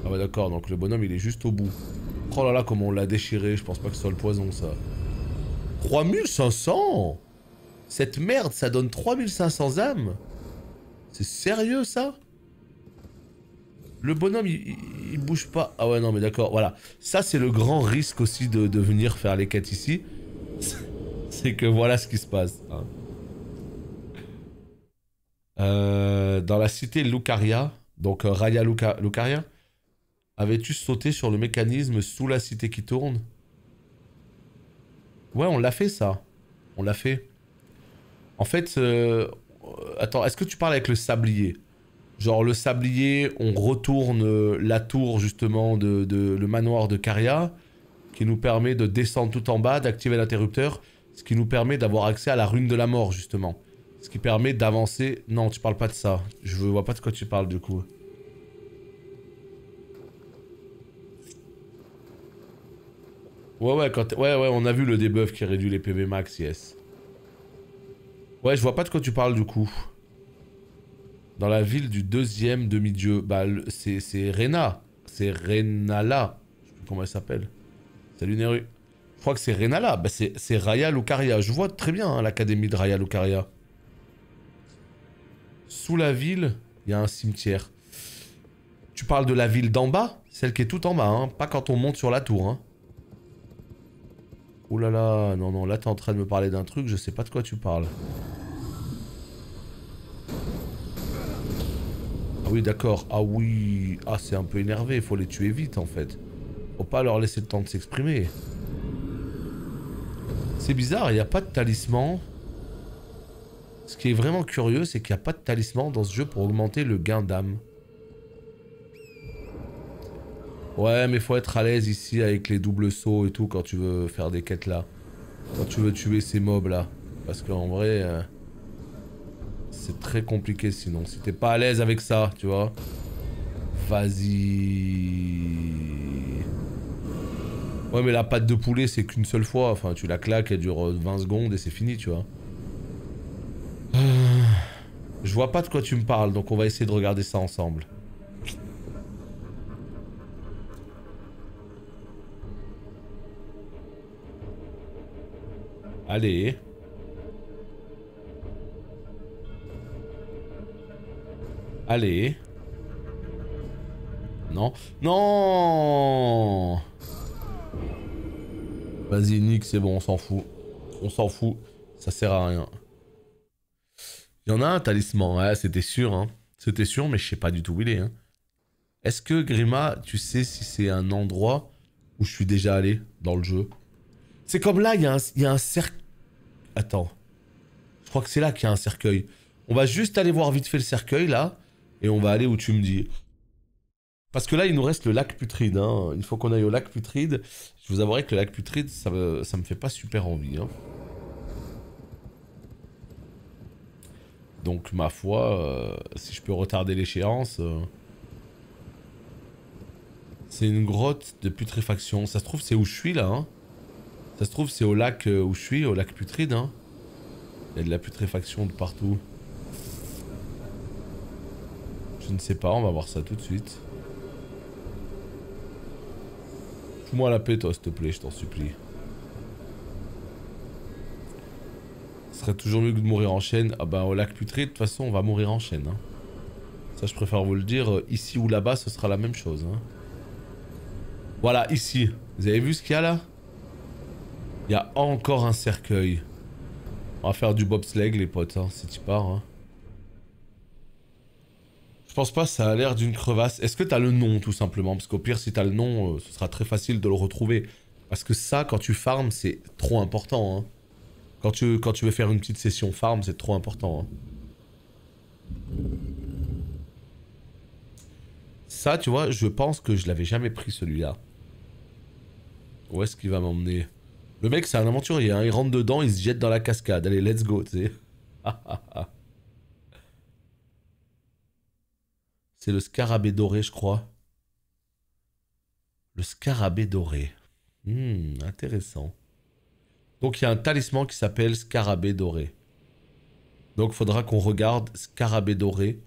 Ah ouais d'accord, donc le bonhomme il est juste au bout. Oh là là, comment on l'a déchiré, je pense pas que ce soit le poison ça. 3500. Cette merde, ça donne 3500 âmes. C'est sérieux ça? Le bonhomme il bouge pas. Ah ouais non mais d'accord, voilà. Ça c'est le grand risque aussi de venir faire les quêtes ici. C'est que voilà ce qui se passe. Hein. Dans la cité Lucaria, donc Raya Lucaria, avais-tu sauté sur le mécanisme sous la cité qui tourne? Ouais, on l'a fait ça. On l'a fait. En fait, attends, est-ce que tu parles avec le sablier? Genre le sablier, on retourne la tour justement de le manoir de Caria, qui nous permet de descendre tout en bas, d'activer l'interrupteur, ce qui nous permet d'avoir accès à la rune de la mort justement. Ce qui permet d'avancer... Non, tu parles pas de ça. Je vois pas de quoi tu parles du coup. Ouais, on a vu le debuff qui réduit les PV max, yes. Ouais, je vois pas de quoi tu parles du coup. Dans la ville du deuxième demi-dieu, bah c'est Rena. C'est Renala. Je sais plus comment elle s'appelle. Salut Neru. Je crois que c'est Renala. Bah c'est Raya Lucaria. Je vois très bien hein, l'académie de Raya Lucaria. Sous la ville, il y a un cimetière. Tu parles de la ville d'en bas? Celle qui est tout en bas, hein. Pas quand on monte sur la tour, hein. Ouh là là, non, non, là t'es en train de me parler d'un truc, je sais pas de quoi tu parles. Ah oui, d'accord. Ah oui. Ah, c'est un peu énervé, il faut les tuer vite en fait. Faut pas leur laisser le temps de s'exprimer. C'est bizarre, il n'y a pas de talisman. Ce qui est vraiment curieux, c'est qu'il n'y a pas de talisman dans ce jeu pour augmenter le gain d'âme. Ouais, mais faut être à l'aise ici avec les doubles sauts et tout quand tu veux faire des quêtes là. Quand tu veux tuer ces mobs là. Parce qu'en vrai, c'est très compliqué sinon. Si t'es pas à l'aise avec ça, tu vois. Vas-y. Ouais, mais la patte de poulet, c'est qu'une seule fois. Enfin, tu la claques, elle dure 20 secondes et c'est fini, tu vois. Je vois pas de quoi tu me parles, donc on va essayer de regarder ça ensemble. Allez. Allez. Non. Non. Vas-y, Nick, c'est bon, on s'en fout. On s'en fout. Ça sert à rien. Il y en a un talisman, ouais, c'était sûr, hein. C'était sûr, mais je sais pas du tout où il est, hein. Est-ce que, Grima, tu sais si c'est un endroit où je suis déjà allé dans le jeu? C'est comme là, il y a un cercle... Attends. Je crois que c'est là qu'il y a un cercueil. On va juste aller voir vite fait le cercueil, là. Et on va aller où tu me dis. Parce que là, il nous reste le lac Putride, hein. Il faut qu'on aille au lac Putride. Je vous avouerai que le lac Putride, ça me fait pas super envie, hein. Donc, ma foi, si je peux retarder l'échéance... C'est une grotte de putréfaction. Ça se trouve, c'est où je suis, là, hein. Ça se trouve, c'est au lac où je suis, au lac Putride, hein. Il y a de la putréfaction de partout. Je ne sais pas, on va voir ça tout de suite. Fous-moi la paix, toi, s'il te plaît, je t'en supplie. Ce serait toujours mieux que de mourir en chaîne. Ah bah, au lac Putride, de toute façon, on va mourir en chaîne, hein. Ça, je préfère vous le dire. Ici ou là-bas, ce sera la même chose, hein. Voilà, ici. Vous avez vu ce qu'il y a là? Il y a encore un cercueil. On va faire du bobsleigh, les potes, hein, si tu pars. Hein. Je pense pas, ça a l'air d'une crevasse. Est-ce que t'as le nom, tout simplement? Parce qu'au pire, si t'as le nom, ce sera très facile de le retrouver. Parce que ça, quand tu farmes, c'est trop important. Hein. Quand tu veux faire une petite session farm, c'est trop important. Hein. Ça, tu vois, je pense que je l'avais jamais pris, celui-là. Où est-ce qu'il va m'emmener? Le mec, c'est un aventurier, hein. Il rentre dedans, il se jette dans la cascade. Allez, let's go, tu sais. C'est le scarabée doré, je crois. Le scarabée doré. Intéressant. Donc, il y a un talisman qui s'appelle scarabée doré. Donc, il faudra qu'on regarde scarabée doré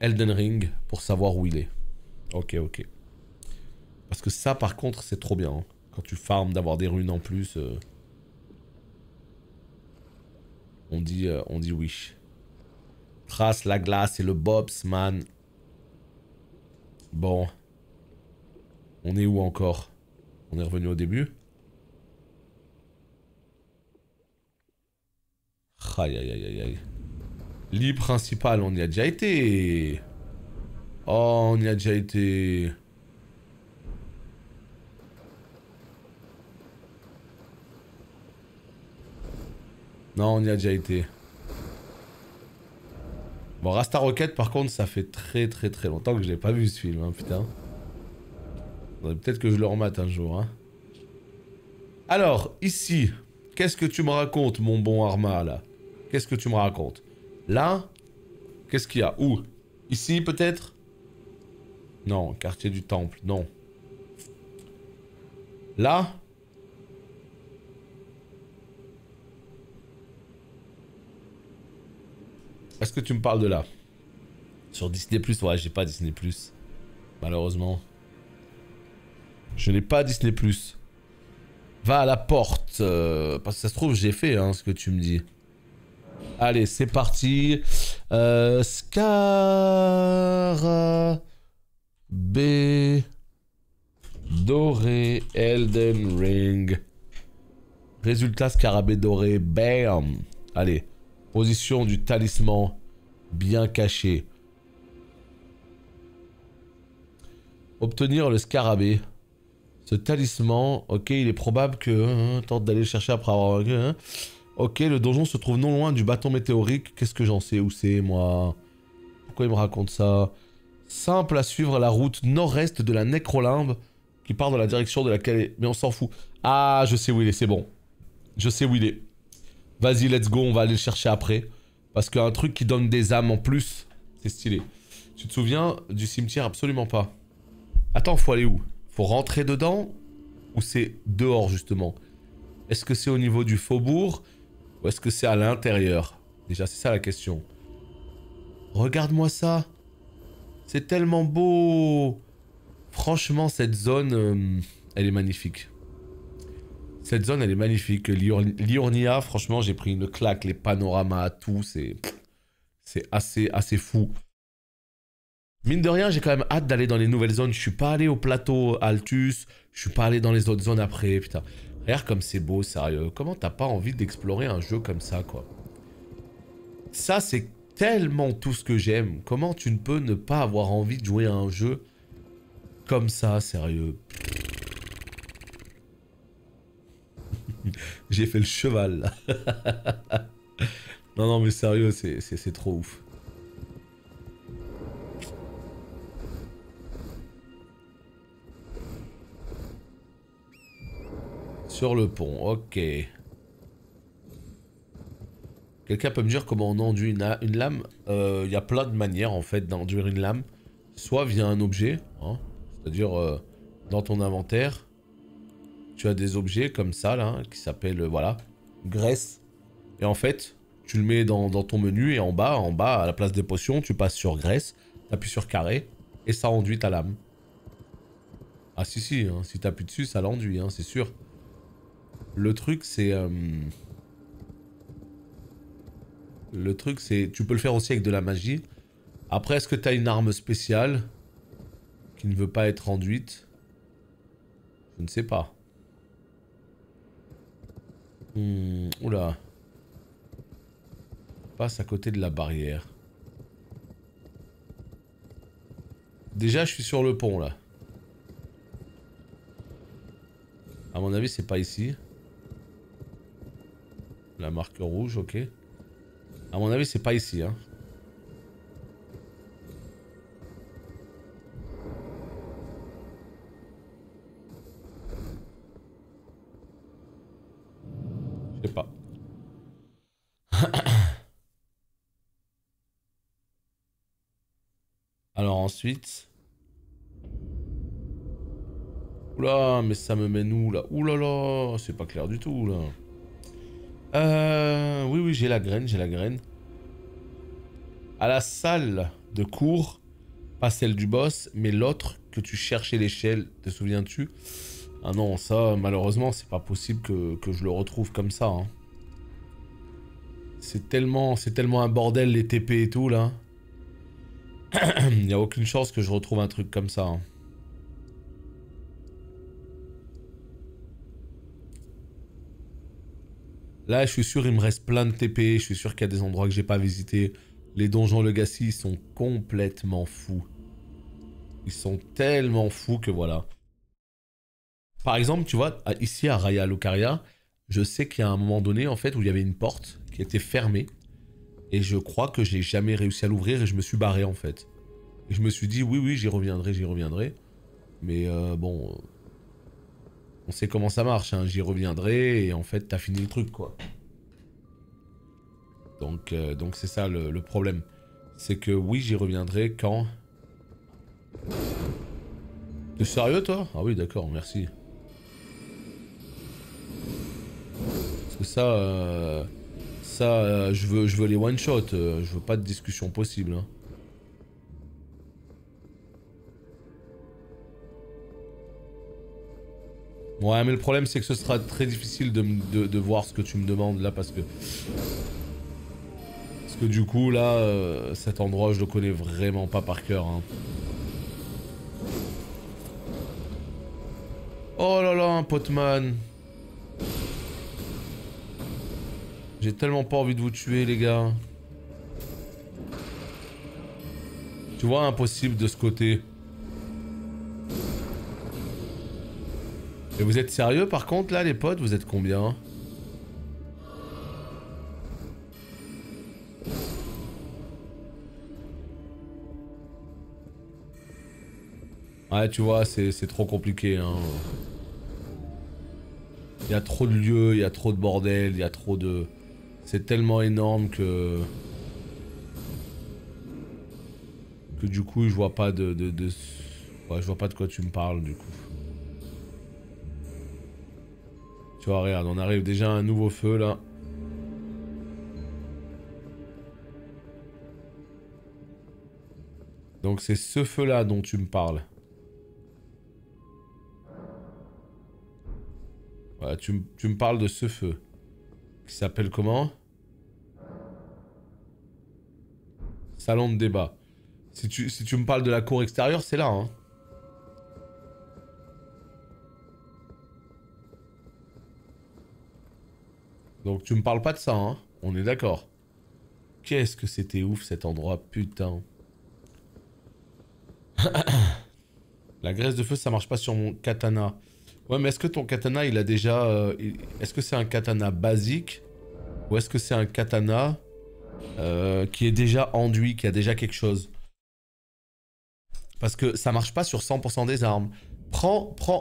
Elden Ring pour savoir où il est. Ok, ok. Parce que ça, par contre, c'est trop bien. Hein. Quand tu farmes, d'avoir des runes en plus. On dit oui. Trace, la glace et le bobs, man. Bon. On est où encore? On est revenu au début? Aïe, aïe, aïe, aïe, aïe. Lit principal, on y a déjà été. Oh, on y a déjà été. Non, on y a déjà été. Bon, Rasta Rocket, par contre, ça fait très très très longtemps que je l'ai pas vu ce film, hein, putain. Peut-être que je le remate un jour, hein. Alors, ici, qu'est-ce que tu me racontes, mon bon Arma, là? Qu'est-ce que tu me racontes? Là, qu'est-ce qu'il y a? Où? Ici, peut-être? Non, quartier du Temple, non. Là? Est-ce que tu me parles de là? Sur Disney+, ouais, j'ai pas Disney+. Malheureusement. Je n'ai pas Disney+. Va à la porte. Parce que ça se trouve, j'ai fait hein, ce que tu me dis. Allez, c'est parti. Scarabée doré Elden Ring. Résultat scarabée doré. Bam. Allez. Position du talisman. Bien caché. Obtenir le scarabée. Ce talisman, ok, il est probable que... tente d'aller le chercher après avoir... ok, le donjon se trouve non loin du bâton météorique. Qu'est-ce que j'en sais? Où c'est, moi? Pourquoi il me raconte ça? Simple à suivre la route nord-est de la Nécrolimbe qui part dans la direction de laquelle... Mais on s'en fout. Ah, je sais où il est, c'est bon. Je sais où il est. Vas-y, let's go, on va aller le chercher après. Parce qu'un truc qui donne des âmes en plus, c'est stylé. Tu te souviens du cimetière? Absolument pas. Attends, faut aller où? Faut rentrer dedans? Ou c'est dehors, justement? Est-ce que c'est au niveau du faubourg? Ou est-ce que c'est à l'intérieur? Déjà, c'est ça la question. Regarde-moi ça. C'est tellement beau. Franchement, cette zone, elle est magnifique. Cette zone, elle est magnifique. Liurnia, franchement, j'ai pris une claque. Les panoramas, tout, c'est assez fou. Mine de rien, j'ai quand même hâte d'aller dans les nouvelles zones. Je suis pas allé au plateau Altus. Je suis pas allé dans les autres zones après, putain. Regarde comme c'est beau, sérieux. Comment t'as pas envie d'explorer un jeu comme ça, quoi? Ça, c'est tellement tout ce que j'aime. Comment tu ne peux ne pas avoir envie de jouer à un jeu comme ça, sérieux? J'ai fait le cheval, là. Non, non, mais sérieux, c'est trop ouf. Sur le pont, ok. Quelqu'un peut me dire comment on enduit une lame? Il y a plein de manières en fait d'enduire une lame. Soit via un objet, hein, c'est-à-dire dans ton inventaire, tu as des objets comme ça là, qui s'appellent, voilà, graisse. Et en fait, tu le mets dans ton menu et en bas, à la place des potions, tu passes sur graisse, tu appuies sur carré et ça enduit ta lame. Ah si, hein, si tu appuies dessus, ça l'enduit, hein, c'est sûr. Le truc c'est... Le truc c'est... Tu peux le faire aussi avec de la magie. Après, est-ce que tu as une arme spéciale qui ne veut pas être enduite? Je ne sais pas. Oula. Passe à côté de la barrière. Déjà, je suis sur le pont, là. À mon avis, c'est pas ici. La marque rouge, ok. À mon avis, c'est pas ici, hein. Je sais pas. Alors ensuite... Oula, mais ça me mène où, là? Oulala, c'est pas clair du tout, là. Oui, j'ai la graine, À la salle de cours, Pas celle du boss, mais l'autre que tu cherchais l'échelle, te souviens-tu? Ah non, ça, malheureusement, c'est pas possible que je le retrouve comme ça. Hein. C'est tellement un bordel, les TP et tout, là. Il n'y a aucune chance que je retrouve un truc comme ça. Hein. Là, je suis sûr, il me reste plein de TP. Je suis sûr qu'il y a des endroits que j'ai pas visités. Les donjons Legacy sont complètement fous. Ils sont tellement fous que voilà. Par exemple, tu vois, ici à Raya Lucaria, je sais qu'il y a un moment donné, en fait, où il y avait une porte qui était fermée. Et je crois que j'ai jamais réussi à l'ouvrir et je me suis barré, en fait. Et je me suis dit, oui, oui, j'y reviendrai, j'y reviendrai. Mais bon... on sait comment ça marche, hein. J'y reviendrai et en fait, t'as fini le truc, quoi. Donc c'est ça le problème. C'est que oui, j'y reviendrai quand... T'es sérieux, toi? Ah oui, d'accord, merci. Parce que ça, je veux les one-shot. Je veux pas de discussion possible. Hein. Ouais, mais le problème, c'est que ce sera très difficile de voir ce que tu me demandes là, parce que du coup, là, cet endroit, je le connais vraiment pas par cœur. Hein. Oh là là, un Potman. J'ai tellement pas envie de vous tuer, les gars. Tu vois, impossible de ce côté. Et vous êtes sérieux, par contre, là, les potes? Vous êtes combien? Ouais, tu vois, c'est trop compliqué, hein. Il y a trop de lieux, il y a trop de bordel, il y a trop de... C'est tellement énorme que du coup, je vois pas de... Ouais, je vois pas de quoi tu me parles, du coup. Tu vois, regarde, on arrive déjà à un nouveau feu, là. Donc c'est ce feu-là dont tu me parles. Voilà, tu me parles de ce feu. Qui s'appelle comment? Salon de débat. Si tu me parles de la cour extérieure, c'est là, hein. Donc tu me parles pas de ça, hein. On est d'accord. Qu'est-ce que c'était ouf cet endroit, putain. La graisse de feu, ça marche pas sur mon katana. Ouais, mais est-ce que ton katana, il a déjà... Est-ce que c'est un katana basique? Ou est-ce que c'est un katana qui est déjà enduit, qui a déjà quelque chose? Parce que ça marche pas sur 100% des armes.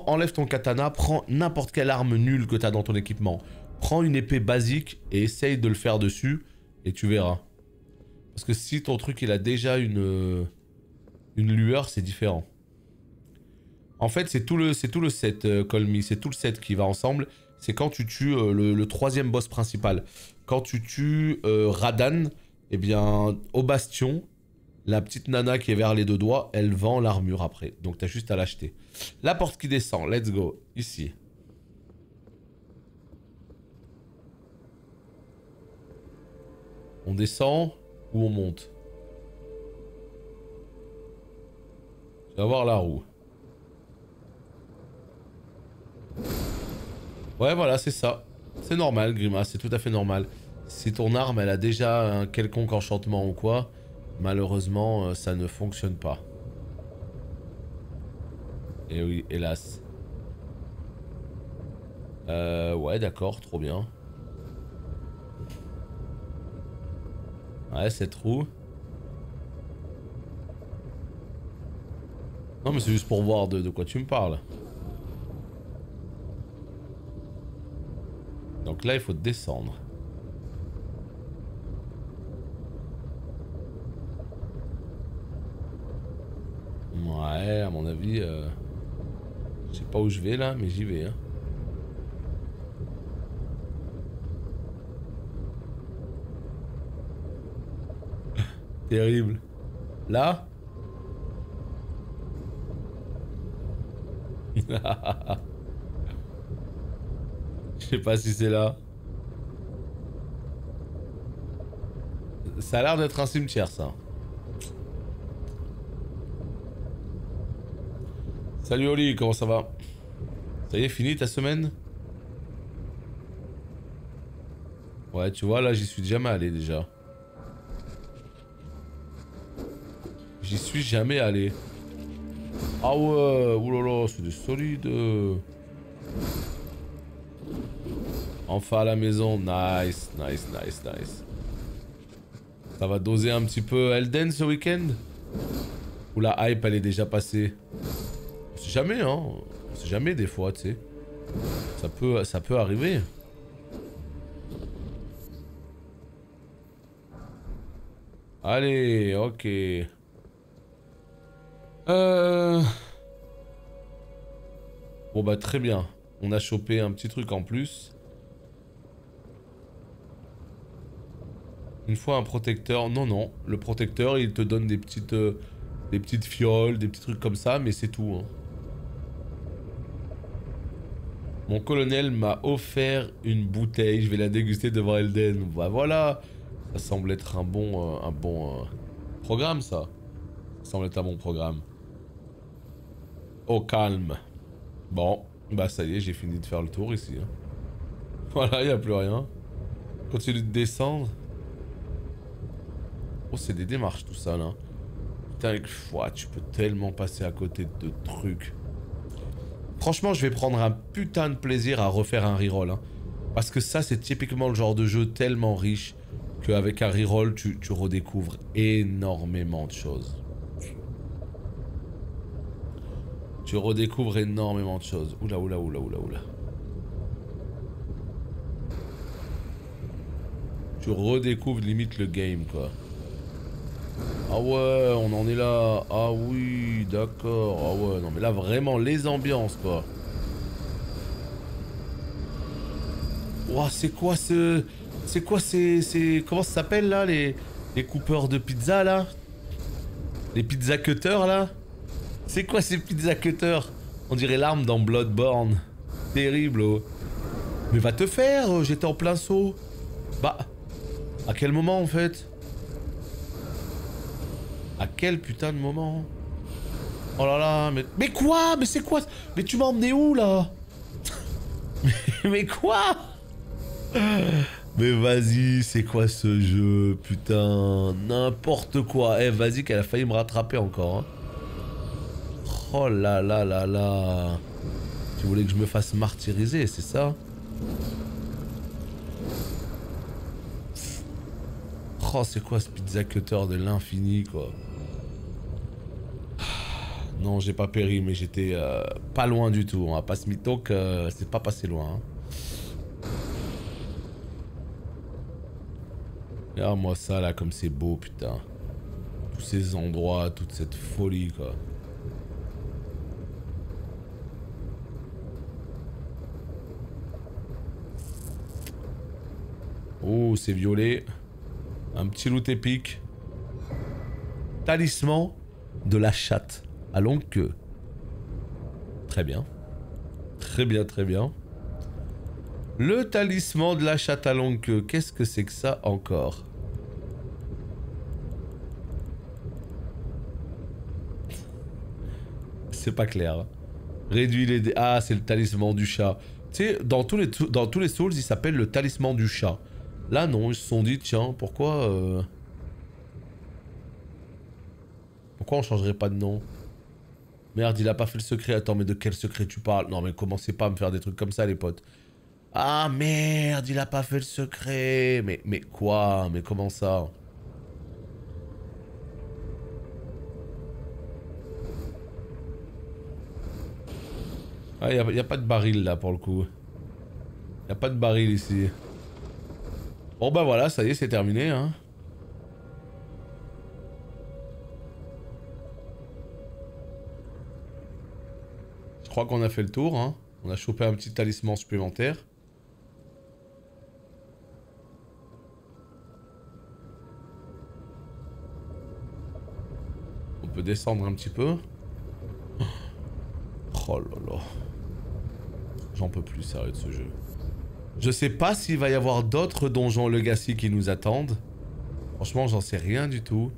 Enlève ton katana, prends n'importe quelle arme nulle que t'as dans ton équipement. Prends une épée basique et essaye de le faire dessus, et tu verras. Parce que si ton truc, il a déjà une lueur, c'est différent. En fait, c'est tout le set, Call Me. C'est tout le set qui va ensemble. C'est quand tu tues le troisième boss principal. Quand tu tues Radan, eh bien, au bastion, la petite nana qui est vers les deux doigts, elle vend l'armure après. Donc, t'as juste à l'acheter. La porte qui descend, let's go. Ici. On descend ou on monte? Je vais voir la roue. Ouais, voilà, c'est ça. C'est normal, Grimace, c'est tout à fait normal. Si ton arme, elle a déjà un quelconque enchantement ou quoi, malheureusement, ça ne fonctionne pas. Et oui, hélas. Ouais, d'accord, trop bien. Ouais, cette roue. Non, mais c'est juste pour voir de quoi tu me parles. Donc là, il faut descendre. Ouais, à mon avis... Je sais pas où je vais là, mais j'y vais. Hein. Terrible. Là? Je sais pas si c'est là. Ça a l'air d'être un cimetière, ça. Salut Oli, comment ça va? Ça y est, fini ta semaine? Ouais, tu vois, là, j'y suis jamais allé déjà. J'y suis jamais allé. Ah ouais, oulala, c'est des solides. Enfin à la maison, nice, nice, nice, nice. Ça va doser un petit peu Elden ce week-end? Ou la hype elle est déjà passée? On sait jamais hein, on sait jamais des fois tu sais. Ça peut arriver. Allez, ok. Bon bah très bien. On a chopé un petit truc en plus. Une fois un protecteur... Non, non. Le protecteur, il te donne des petites fioles, des petits trucs comme ça, mais c'est tout. Hein. Mon colonel m'a offert une bouteille. Je vais la déguster devant Elden. Bah voilà. Ça semble être un bon programme, ça. Ça semble être un bon programme. Au calme. Bon. Bah ça y est, j'ai fini de faire le tour ici. Hein. Voilà, il n'y a plus rien. Continue de descendre. Oh, c'est des démarches tout ça là. Putain, tu peux tellement passer à côté de trucs. Franchement, je vais prendre un putain de plaisir à refaire un reroll. Hein. Parce que ça, c'est typiquement le genre de jeu tellement riche qu'avec un reroll, tu redécouvres énormément de choses. Tu redécouvres énormément de choses. Oula, oula, oula, oula, oula. Tu redécouvres limite le game, quoi. Ah ouais, on en est là. Ah oui, d'accord. Ah ouais, non mais là vraiment les ambiances quoi. Ouah, c'est quoi ce... C'est quoi ces... Comment ça s'appelle là les coupeurs de pizza là? Les pizza cutters là? C'est quoi ces pizza cutters? On dirait l'arme dans Bloodborne. Terrible oh. Mais va te faire, j'étais en plein saut. Bah... À quel moment en fait? À quel putain de moment? Oh là là, mais quoi? Mais c'est quoi? Mais tu m'as emmené où là? Mais quoi? Mais vas-y, c'est quoi ce jeu? Putain, n'importe quoi. Eh, vas-y qu'elle a failli me rattraper encore. Hein. Oh là là là là. Tu voulais que je me fasse martyriser, c'est ça? Oh, c'est quoi ce pizza cutter de l'infini, quoi? Non, j'ai pas péri, mais j'étais pas loin du tout. On va pas se mytho que c'est pas passé loin. Hein. Regarde-moi ça, là, comme c'est beau, putain. Tous ces endroits, toute cette folie, quoi. Oh, c'est violet. Un petit loot épique. Talisman de la chatte à longue queue. Très bien. Très bien, très bien. Le talisman de la chatte à longue queue. Qu'est-ce que c'est que ça encore? C'est pas clair. Réduit les... Ah, c'est le talisman du chat. Tu sais, dans tous les Souls, il s'appelle le talisman du chat. Là, non, ils se sont dit, tiens, pourquoi on changerait pas de nom? Merde, il a pas fait le secret. Attends, mais de quel secret tu parles? Non, mais commencez pas à me faire des trucs comme ça, les potes. Ah, merde, il a pas fait le secret. Mais quoi? Mais comment ça? Ah, y a pas de baril, là, pour le coup. Y a pas de baril, ici. Bon bah voilà, ça y est, c'est terminé hein. Je crois qu'on a fait le tour hein. On a chopé un petit talisman supplémentaire. On peut descendre un petit peu. Oh là là. J'en peux plus, sérieux, de ce jeu. Je sais pas s'il va y avoir d'autres donjons Legacy qui nous attendent. Franchement, j'en sais rien du tout.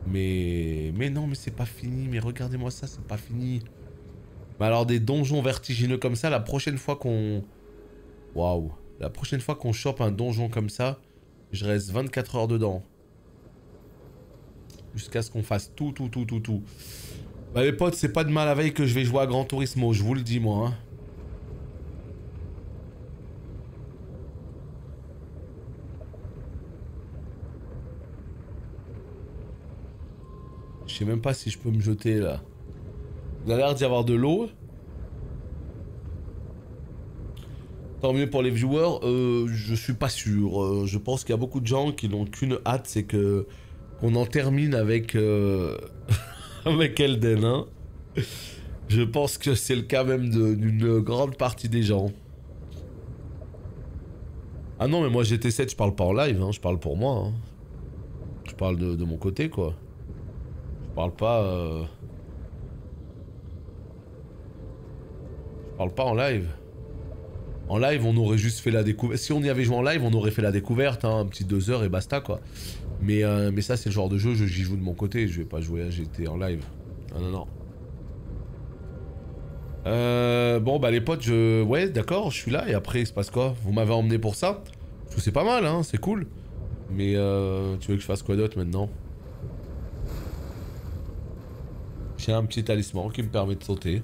Mais non, mais c'est pas fini. Mais regardez-moi ça, c'est pas fini. Mais alors, des donjons vertigineux comme ça, la prochaine fois qu'on... Waouh. La prochaine fois qu'on chope un donjon comme ça, je reste 24 heures dedans. Jusqu'à ce qu'on fasse tout. Bah les potes, c'est pas de mal la veille que je vais jouer à Gran Turismo, je vous le dis moi. Hein. Je sais même pas si je peux me jeter là. Il a l'air d'y avoir de l'eau. Tant mieux pour les viewers, je suis pas sûr. Je pense qu'il y a beaucoup de gens qui n'ont qu'une hâte, c'est que qu'on en termine avec avec Elden. Hein. Je pense que c'est le cas même d'une grande partie des gens. Ah non, mais moi GT7, je parle pas en live, hein, je parle pour moi. Hein. Je parle de mon côté, quoi. Je parle pas... Je parle pas en live. En live, on aurait juste fait la découverte. Si on y avait joué en live, on aurait fait la découverte, hein, un petit 2 heures et basta, quoi. Mais ça, c'est le genre de jeu, j'y joue de mon côté, je vais pas jouer à GT en live. Non. Bon, bah les potes, ouais, d'accord, je suis là, et après, il se passe quoi? Vous m'avez emmené pour ça? Parce que c'est pas mal, hein, c'est cool. Mais tu veux que je fasse quoi d'autre maintenant? J'ai un petit talisman qui me permet de sauter.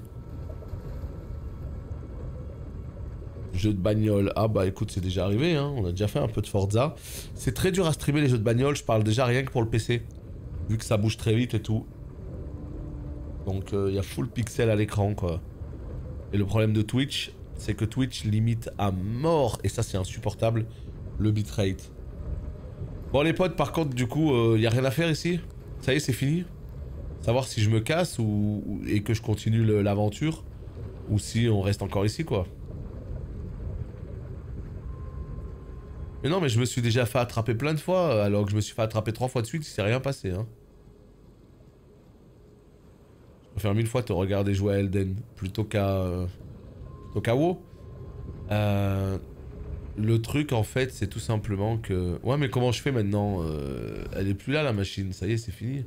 Jeu de bagnole. Ah bah écoute, c'est déjà arrivé, hein. On a déjà fait un peu de Forza. C'est très dur à streamer les jeux de bagnole, je parle déjà rien que pour le PC. Vu que ça bouge très vite et tout. Donc il y a full pixel à l'écran, quoi. Et le problème de Twitch, c'est que Twitch limite à mort, et ça c'est insupportable, le bitrate. Bon les potes, par contre, du coup, y a rien à faire ici. Ça y est, c'est fini. Savoir si je me casse et que je continue l'aventure, ou si on reste encore ici, quoi. Mais non, mais je me suis déjà fait attraper plein de fois, alors que je me suis fait attraper 3 fois de suite, il s'est rien passé, hein. Je préfère 1000 fois te regarder jouer à Elden, plutôt qu'à WoW. Le truc, en fait, c'est tout simplement que... Ouais, mais comment je fais maintenant? Elle est plus là, la machine, ça y est, c'est fini.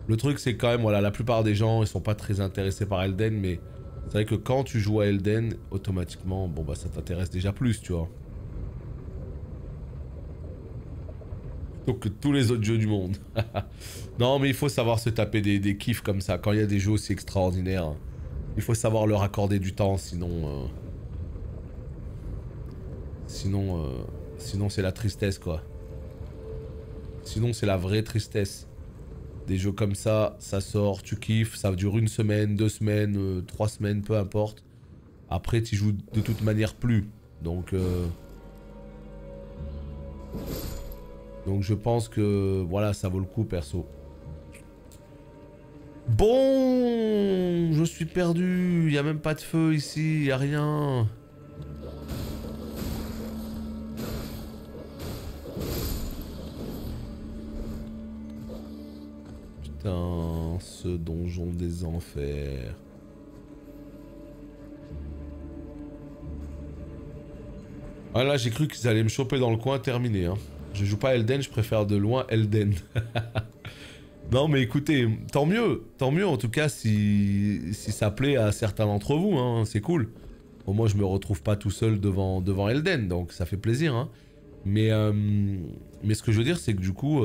Le truc, c'est quand même, voilà, la plupart des gens, ils sont pas très intéressés par Elden, mais... C'est vrai que quand tu joues à Elden, automatiquement, bon bah ça t'intéresse déjà plus, tu vois. Plutôt que tous les autres jeux du monde. Non, mais il faut savoir se taper des kiffs comme ça. Quand il y a des jeux aussi extraordinaires, il faut savoir leur accorder du temps, sinon... Sinon c'est la tristesse, quoi. Sinon c'est la vraie tristesse. Des jeux comme ça sort, tu kiffes, ça dure 1 semaine, 2 semaines, 3 semaines, peu importe. Après, tu joues de toute manière plus. Donc je pense que, voilà, ça vaut le coup, perso. Bon, je suis perdu, y a même pas de feu ici, y a rien. Putain, ce donjon des enfers. Ah là, j'ai cru qu'ils allaient me choper dans le coin, terminé. Hein. Je joue pas Elden, je préfère de loin Elden. Non mais écoutez, tant mieux en tout cas si ça plaît à certains d'entre vous, hein, c'est cool. Au moins je me retrouve pas tout seul devant Elden, donc ça fait plaisir. Hein. Mais ce que je veux dire, c'est que du coup...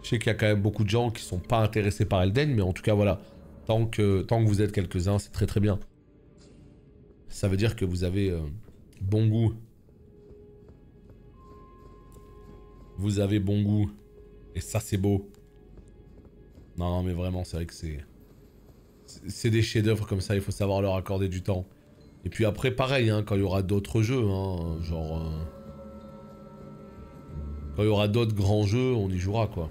Je sais qu'il y a quand même beaucoup de gens qui sont pas intéressés par Elden, mais en tout cas voilà, tant que vous êtes quelques-uns, c'est très très bien. Ça veut dire que vous avez bon goût. Vous avez bon goût. Et ça c'est beau. Non mais vraiment, c'est vrai que c'est des chefs-d'œuvre comme ça, il faut savoir leur accorder du temps. Et puis après pareil, hein, quand il y aura d'autres jeux, hein, genre... Quand il y aura d'autres grands jeux, on y jouera quoi.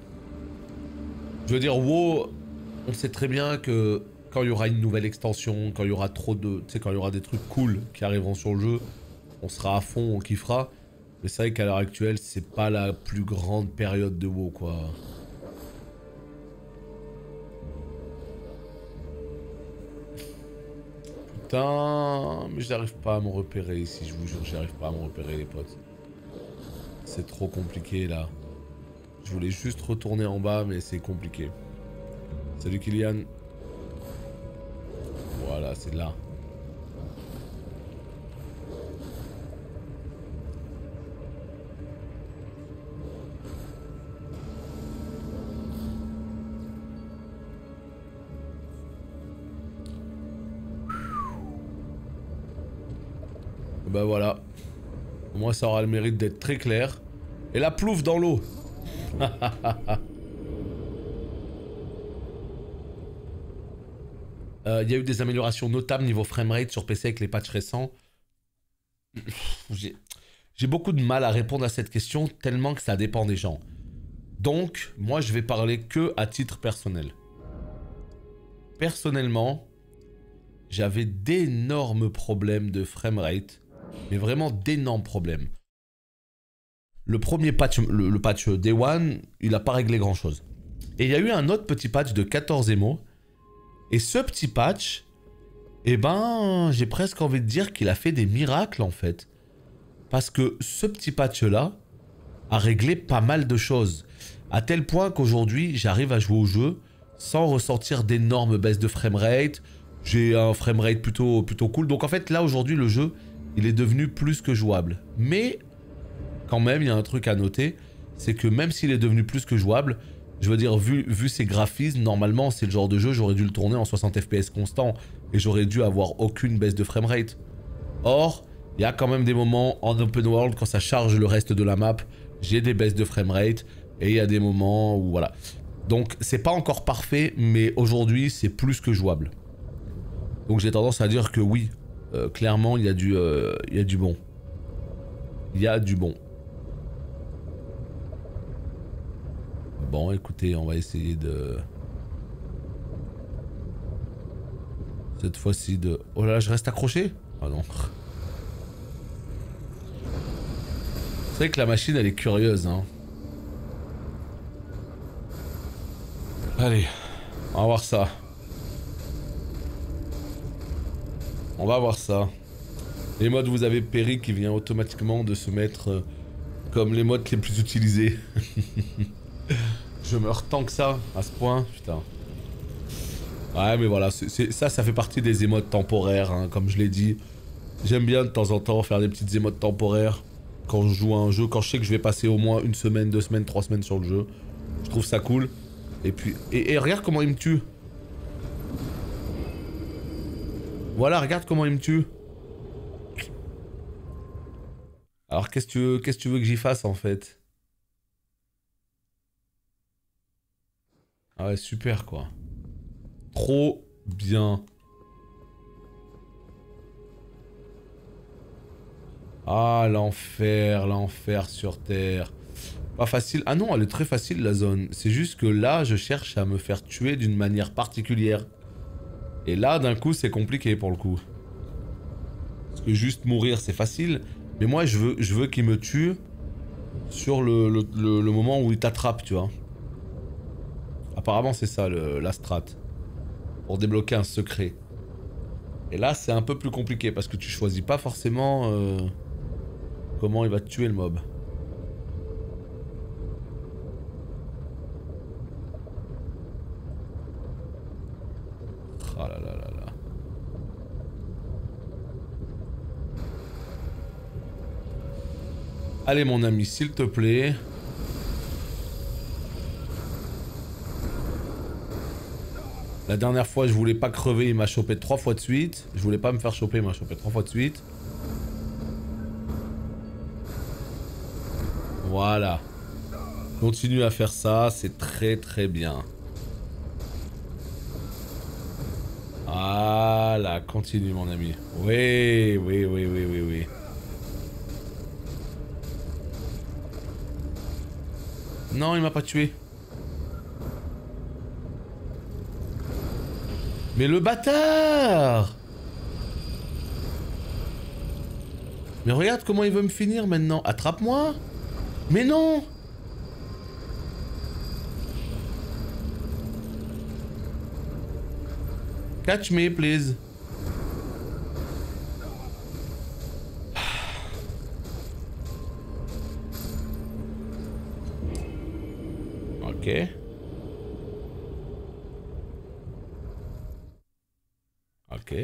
Je veux dire, WoW, on sait très bien que quand il y aura une nouvelle extension, quand il y aura trop de... Tu sais, quand il y aura des trucs cool qui arriveront sur le jeu, on sera à fond, on kiffera. Mais c'est vrai qu'à l'heure actuelle, c'est pas la plus grande période de WoW, quoi. Putain, mais j'arrive pas à me repérer ici, je vous jure, j'arrive pas à me repérer les potes. C'est trop compliqué là. Je voulais juste retourner en bas, mais c'est compliqué. Salut Kylian. Voilà, c'est là. Bah voilà. Au moins ça aura le mérite d'être très clair. Et la plouffe dans l'eau. Il y a eu des améliorations notables niveau framerate sur PC avec les patchs récents. J'ai beaucoup de mal à répondre à cette question tellement que ça dépend des gens. Donc, moi je vais parler que à titre personnel. Personnellement, j'avais d'énormes problèmes de framerate. Mais vraiment d'énormes problèmes. Le premier patch, le patch Day One, il n'a pas réglé grand chose. Et il y a eu un autre petit patch de 14 émos. Et ce petit patch, eh ben, j'ai presque envie de dire qu'il a fait des miracles en fait. Parce que ce petit patch là a réglé pas mal de choses. À tel point qu'aujourd'hui, j'arrive à jouer au jeu sans ressentir d'énormes baisses de framerate. J'ai un framerate plutôt cool. Donc en fait, là aujourd'hui, le jeu, il est devenu plus que jouable. Mais, quand même, il y a un truc à noter. C'est que même s'il est devenu plus que jouable, je veux dire, vu ses graphismes, normalement, c'est le genre de jeu, j'aurais dû le tourner en 60 FPS constant. Et j'aurais dû avoir aucune baisse de framerate. Or, il y a quand même des moments en open world, quand ça charge le reste de la map, j'ai des baisses de framerate. Et il y a des moments où, voilà. Donc, c'est pas encore parfait, mais aujourd'hui, c'est plus que jouable. Donc j'ai tendance à dire que oui, clairement, il y a du bon. Il y a du bon. Bon, écoutez, on va essayer de... Cette fois-ci de... Oh là là, je reste accroché? Ah non. C'est vrai que la machine, elle est curieuse, hein. Allez, on va voir ça. On va voir ça. Les modes, vous avez Perry qui vient automatiquement de se mettre comme les modes les plus utilisés. Je meurs tant que ça, à ce point, putain. Ouais, mais voilà, ça fait partie des émotes temporaires, hein, comme je l'ai dit. J'aime bien de temps en temps faire des petites émotes temporaires quand je joue à un jeu, quand je sais que je vais passer au moins 1 semaine, 2 semaines, 3 semaines sur le jeu. Je trouve ça cool. Et puis, et regarde comment il me tue. Voilà, regarde comment il me tue. Alors qu'est-ce que tu veux que j'y fasse en fait? Ah ouais, super quoi. Trop bien. Ah, l'enfer sur Terre. Pas facile. Ah non, elle est très facile la zone. C'est juste que là, je cherche à me faire tuer d'une manière particulière. Et là, d'un coup, c'est compliqué pour le coup. Parce que juste mourir, c'est facile. Mais moi, je veux qu'il me tue sur le moment où il t'attrape, tu vois. Apparemment, c'est ça, la strat. Pour débloquer un secret. Et là, c'est un peu plus compliqué parce que tu choisis pas forcément comment il va te tuer le mob. Oh là là là là. Allez mon ami, s'il te plaît. La dernière fois, je voulais pas crever, il m'a chopé 3 fois de suite. Je voulais pas me faire choper, il m'a chopé 3 fois de suite. Voilà. Continue à faire ça, c'est très très bien. Voilà, continue mon ami. Oui, oui, oui, oui, oui, oui. Non, il m'a pas tué. Mais le bâtard! Mais regarde comment il veut me finir maintenant. Attrape-moi! Mais non! Catch me, please. Ok. Ok.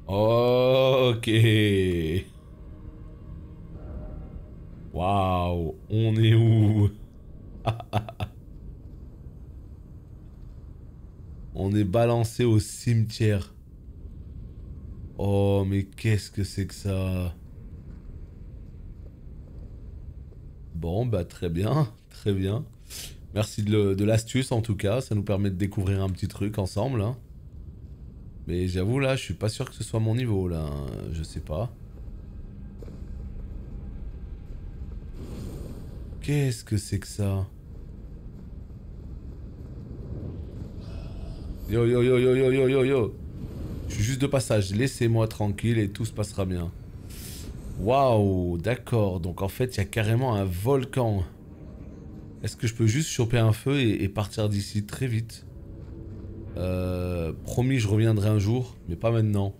Ok. Waouh, on est où? On est balancé au cimetière. Oh, mais qu'est-ce que c'est que ça? Bon, bah très bien, très bien. Merci de l'astuce en tout cas, ça nous permet de découvrir un petit truc ensemble. Hein. Mais j'avoue là, je suis pas sûr que ce soit mon niveau là, hein. Je sais pas. Qu'est-ce que c'est que ça? Yo yo yo yo yo yo yo yo. Je suis juste de passage, laissez-moi tranquille et tout se passera bien. Waouh, d'accord, donc en fait il y a carrément un volcan. Est-ce que je peux juste choper un feu et partir d'ici très vite? Promis, je reviendrai un jour, mais pas maintenant.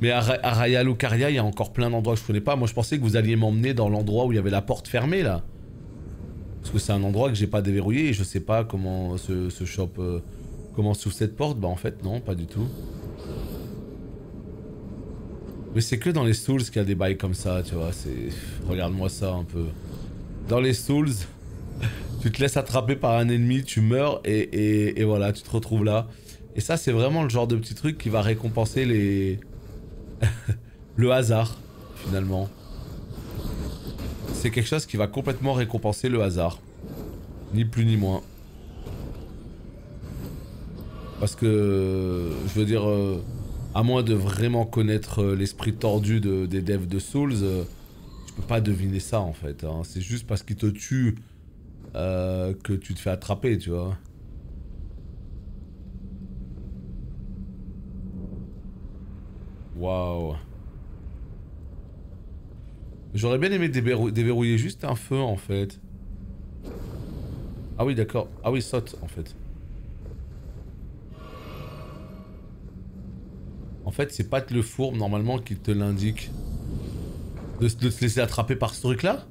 Mais à Raya Lucaria, il y a encore plein d'endroits que je connais pas. Moi, je pensais que vous alliez m'emmener dans l'endroit où il y avait la porte fermée, là. Parce que c'est un endroit que j'ai pas déverrouillé et je sais pas comment se chope... comment s'ouvre cette porte. Bah en fait, non, pas du tout. Mais c'est que dans les Souls qu'il y a des bails comme ça, tu vois. C'est... Regarde-moi ça un peu. Dans les Souls, tu te laisses attraper par un ennemi, tu meurs et voilà, tu te retrouves là. Et ça, c'est vraiment le genre de petit truc qui va récompenser les... le hasard, finalement. C'est quelque chose qui va complètement récompenser le hasard. Ni plus ni moins. Parce que, je veux dire, à moins de vraiment connaître l'esprit tordu des devs de Souls, tu peux pas deviner ça en fait. Hein. C'est juste parce qu'ils te tuent que tu te fais attraper, tu vois. Waouh. J'aurais bien aimé déverrouiller juste un feu en fait. Ah oui d'accord. Ah oui saute en fait. En fait c'est Pat le fourbe normalement qui te l'indique. De te laisser attraper par ce truc là.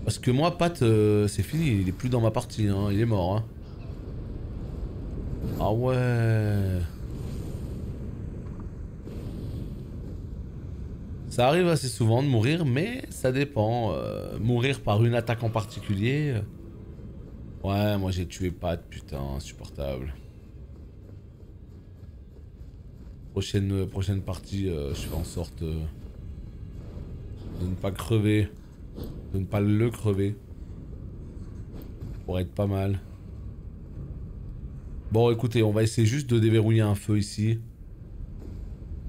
Parce que moi Pat c'est fini, il est plus dans ma partie, hein. Il est mort. Hein. Ah ouais. Ça arrive assez souvent de mourir, mais ça dépend. Mourir par une attaque en particulier... Ouais, moi j'ai tué Pat, putain, insupportable. Prochaine partie, je fais en sorte de ne pas crever. De ne pas le crever. Pour être pas mal. Bon, écoutez, on va essayer juste de déverrouiller un feu ici.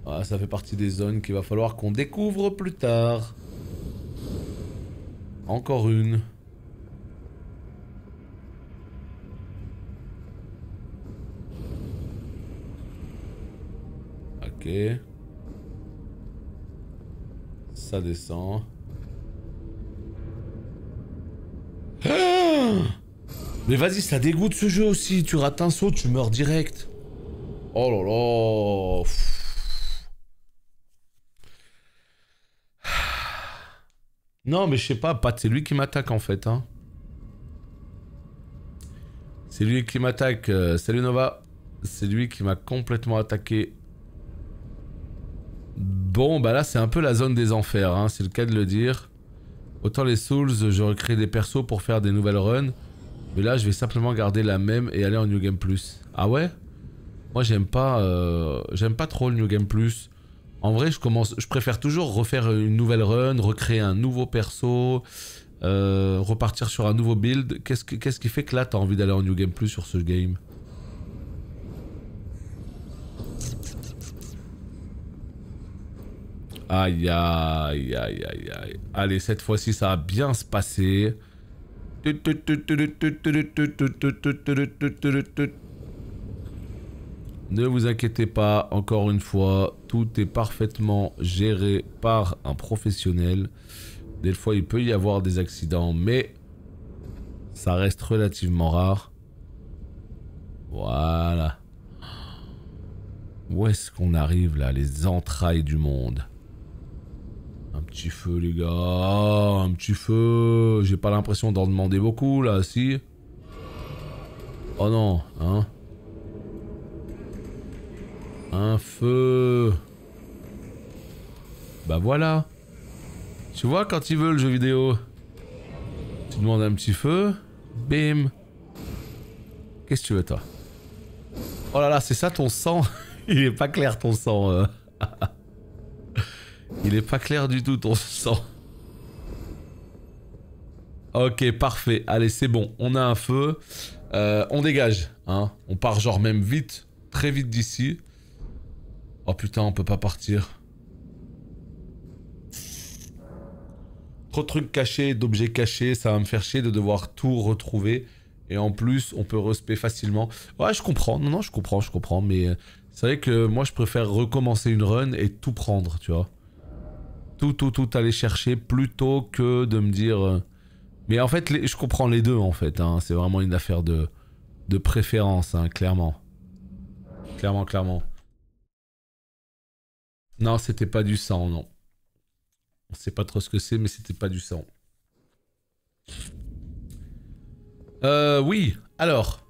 Ah, ça fait partie des zones qu'il va falloir qu'on découvre plus tard. Encore une. Ok. Ça descend. Ah! Mais vas-y, ça dégoûte ce jeu aussi. Tu rates un saut, tu meurs direct. Oh là là. Non, mais je sais pas, Pat, c'est lui qui m'attaque en fait. Hein. C'est lui qui m'attaque. Salut Nova. C'est lui qui m'a complètement attaqué. Bon, bah là, c'est un peu la zone des enfers, hein, c'est le cas de le dire. Autant les Souls, je recrée des persos pour faire des nouvelles runs. Mais là, je vais simplement garder la même et aller en New Game Plus. Ah ouais? Moi, j'aime pas trop le New Game Plus. En vrai, je préfère toujours refaire une nouvelle run, recréer un nouveau perso, repartir sur un nouveau build. Qu'est-ce qui fait que là, t'as envie d'aller en New Game Plus sur ce game? Aïe, aïe, aïe, aïe, aïe. Allez, cette fois-ci, ça va bien se passer. Ne vous inquiétez pas, encore une fois, tout est parfaitement géré par un professionnel. Des fois, il peut y avoir des accidents, mais ça reste relativement rare. Voilà. Où est-ce qu'on arrive là? Les entrailles du monde. Un petit feu les gars, un petit feu. J'ai pas l'impression d'en demander beaucoup là, si. Oh non, hein. Un feu. Bah voilà. Tu vois quand il veut le jeu vidéo. Tu demandes un petit feu. Bim. Qu'est-ce que tu veux toi? Oh là là, c'est ça ton sang? Il est pas clair ton sang. Il est pas clair du tout ton sang. Ok, parfait. Allez, c'est bon. On a un feu. On dégage. Hein. On part genre même vite. Très vite d'ici. Oh putain, on peut pas partir. Trop de trucs cachés, d'objets cachés. Ça va me faire chier de devoir tout retrouver. Et en plus, on peut respect facilement. Ouais, je comprends. Non, non, je comprends. Mais c'est vrai que moi, je préfère recommencer une run et tout prendre, tu vois. Tout aller chercher plutôt que de me dire... Mais en fait, je comprends les deux, en fait. Hein. C'est vraiment une affaire de préférence, hein, clairement. Clairement. Non, c'était pas du sang, non. On sait pas trop ce que c'est, mais c'était pas du sang. Oui. Alors.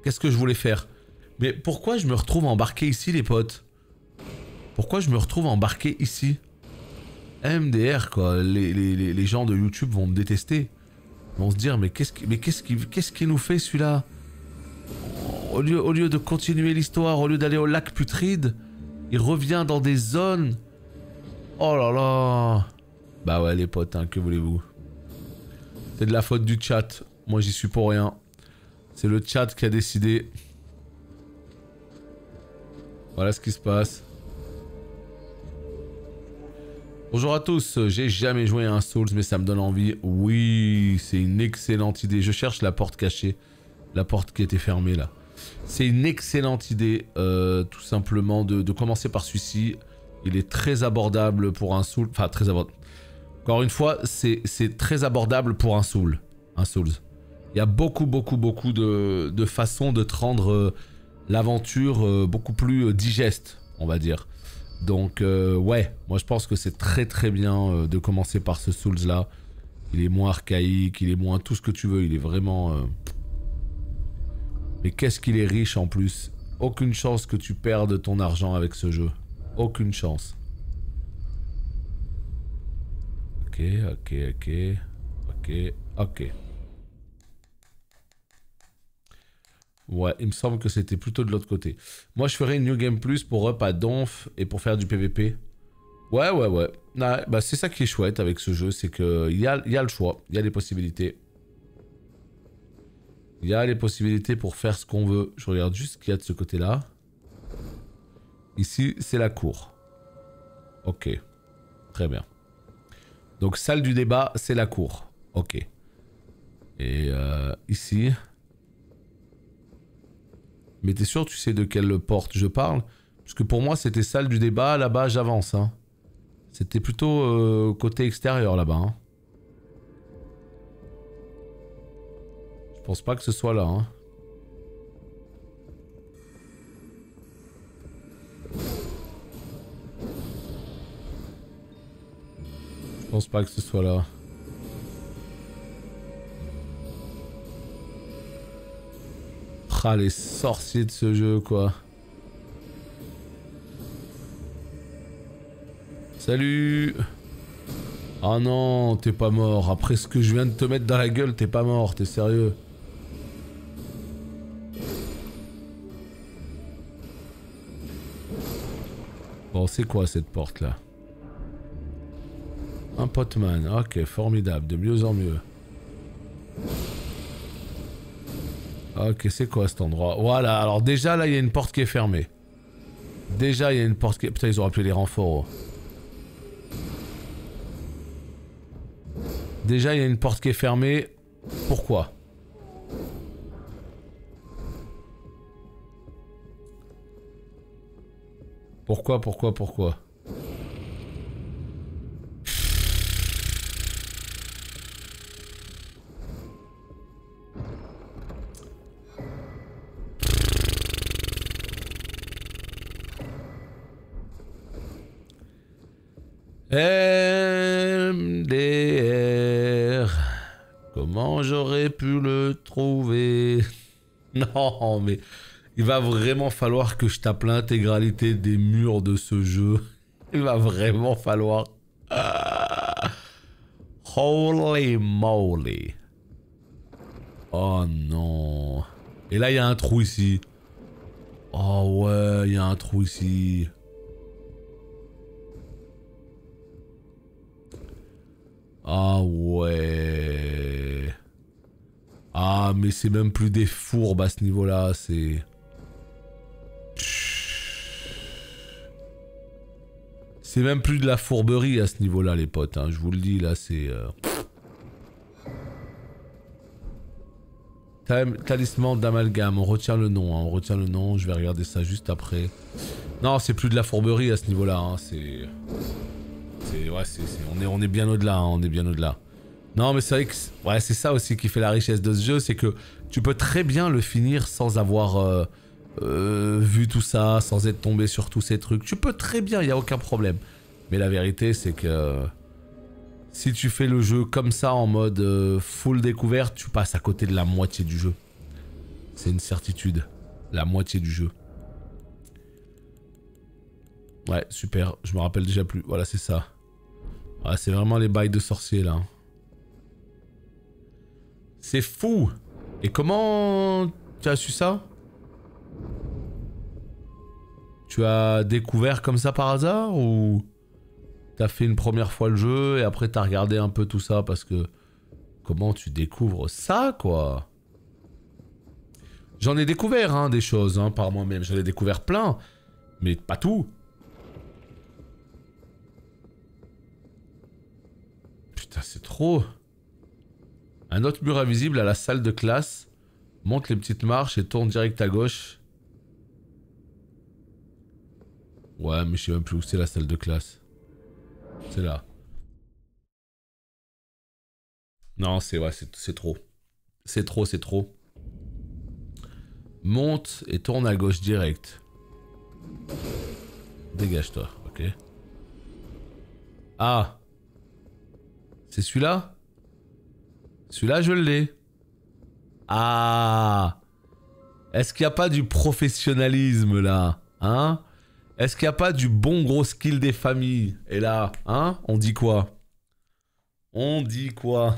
Qu'est-ce que je voulais faire? Mais pourquoi je me retrouve embarqué ici, les potes? Pourquoi je me retrouve embarqué ici? MDR, quoi. Les gens de YouTube vont me détester. Ils vont se dire, mais qu'est-ce qu'il nous fait, celui-là? Au lieu de continuer l'histoire, au lieu d'aller au lac putride, il revient dans des zones... Oh là là. Bah ouais, les potes, hein, que voulez-vous? C'est de la faute du chat. Moi, j'y suis pour rien. C'est le chat qui a décidé. Voilà ce qui se passe. Bonjour à tous. J'ai jamais joué à un Souls, mais ça me donne envie. Oui, c'est une excellente idée. Je cherche la porte cachée. La porte qui était fermée, là. C'est une excellente idée, tout simplement, de commencer par celui-ci. Il est très abordable pour un Souls. Enfin, très abordable. Encore une fois, c'est très abordable pour un Souls. Un Souls. Il y a beaucoup de façons de te rendre l'aventure beaucoup plus digeste, on va dire. Donc, ouais, moi je pense que c'est très bien de commencer par ce Souls-là. Il est moins archaïque, il est moins tout ce que tu veux, il est vraiment... Mais qu'est-ce qu'il est riche en plus. Aucune chance que tu perdes ton argent avec ce jeu. Aucune chance. Ok. Ouais, il me semble que c'était plutôt de l'autre côté. Moi, je ferais une New Game Plus pour up à Donf et pour faire du PVP. Ouais. Ah, bah, c'est ça qui est chouette avec ce jeu, c'est qu'il y a le choix, il y a les possibilités. Il y a les possibilités pour faire ce qu'on veut. Je regarde juste ce qu'il y a de ce côté-là. Ici, c'est la cour. Ok. Très bien. Donc, salle du débat, c'est la cour. Ok. Et ici... Mais t'es sûr, tu sais de quelle porte je parle? Parce que pour moi, c'était salle du débat. Là-bas, j'avance. Hein. C'était plutôt côté extérieur, là-bas. Hein. Je pense pas que ce soit là. Hein. Je pense pas que ce soit là. Ah, les sorciers de ce jeu, quoi. Salut. Ah non, t'es pas mort. Après ce que je viens de te mettre dans la gueule, t'es pas mort, t'es sérieux. Bon, c'est quoi cette porte-là? Un potman. Ok, formidable. De mieux en mieux. Ok, c'est quoi cet endroit? Voilà, alors déjà là il y a une porte qui est fermée. Déjà il y a une porte qui est... Putain, ils ont appelé les renforts. Déjà il y a une porte qui est fermée. Pourquoi? Pourquoi? MDR. Comment j'aurais pu le trouver? Non, mais il va vraiment falloir que je tape l'intégralité des murs de ce jeu. Il va vraiment falloir... Holy moly. Oh non. Et là, il y a un trou ici. Oh ouais, il y a un trou ici. Ah ouais. Ah, mais c'est même plus des fourbes à ce niveau-là, c'est... C'est même plus de la fourberie à ce niveau-là, les potes, hein. Je vous le dis, là, c'est... Talisman d'amalgame, on retient le nom, hein. On retient le nom, je vais regarder ça juste après. Non, c'est plus de la fourberie à ce niveau-là, hein. C'est... Ouais, on est bien au-delà, hein. On est bien au-delà. Non, mais c'est vrai que... Ouais, c'est ça aussi qui fait la richesse de ce jeu, c'est que tu peux très bien le finir sans avoir... vu tout ça, sans être tombé sur tous ces trucs. Tu peux très bien, il n'y a aucun problème. Mais la vérité, c'est que si tu fais le jeu comme ça, en mode full découverte, tu passes à côté de la moitié du jeu. C'est une certitude. La moitié du jeu. Ouais, super. Je me rappelle déjà plus. Voilà, c'est ça. Ouais, c'est vraiment les bails de sorciers, là. C'est fou. Et comment tu as su ça ? Tu as découvert comme ça par hasard ou t'as fait une première fois le jeu et après t'as regardé un peu tout ça parce que... Comment tu découvres ça, quoi? J'en ai découvert, hein, des choses, hein, par moi-même. J'en ai découvert plein, mais pas tout. Putain, c'est trop. Un autre mur invisible à la salle de classe. Monte les petites marches et tourne direct à gauche. Ouais, mais je sais même plus où c'est la salle de classe. C'est là. Non, c'est ouais, c'est trop. C'est trop, c'est trop. Monte et tourne à gauche direct. Dégage-toi, ok. Ah. C'est celui-là? Celui-là, je l'ai. Ah. Est-ce qu'il n'y a pas du professionnalisme, là? Hein? Est-ce qu'il n'y a pas du bon gros skill des familles? Et là, hein? On dit quoi? On dit quoi?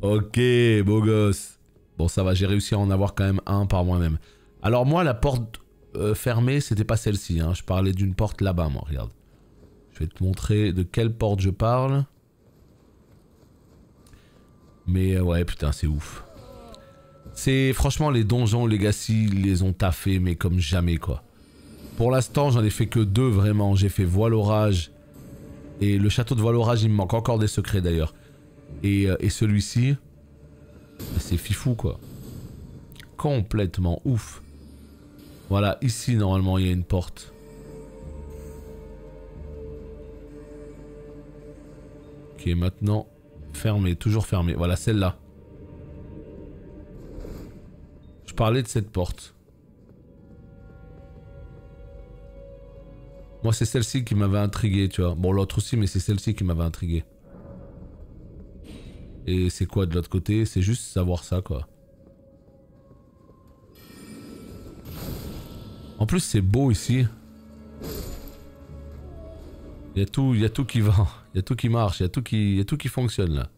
Ok, beau gosse. Bon, ça va, j'ai réussi à en avoir quand même un par moi-même. Alors moi, la porte fermée, c'était pas celle-ci. Hein. Je parlais d'une porte là-bas, moi, regarde. Je vais te montrer de quelle porte je parle. Mais ouais, putain, c'est ouf. C'est franchement les donjons Legacy, ils les ont taffés, mais comme jamais, quoi. Pour l'instant, j'en ai fait que 2, vraiment. J'ai fait Voile Orage. Et le château de Voile Orage, il me manque encore des secrets, d'ailleurs. Et celui-ci, c'est fifou, quoi. Complètement ouf. Voilà, ici, normalement, il y a une porte. Qui est maintenant fermée, toujours fermée. Voilà, celle-là. Je parlais de cette porte. Moi, c'est celle-ci qui m'avait intrigué, tu vois. Bon, l'autre aussi, mais c'est celle-ci qui m'avait intrigué. Et c'est quoi de l'autre côté? C'est juste savoir ça, quoi. En plus, c'est beau ici. Il y a tout qui va. Il y a tout qui marche. Il y a tout qui fonctionne, là.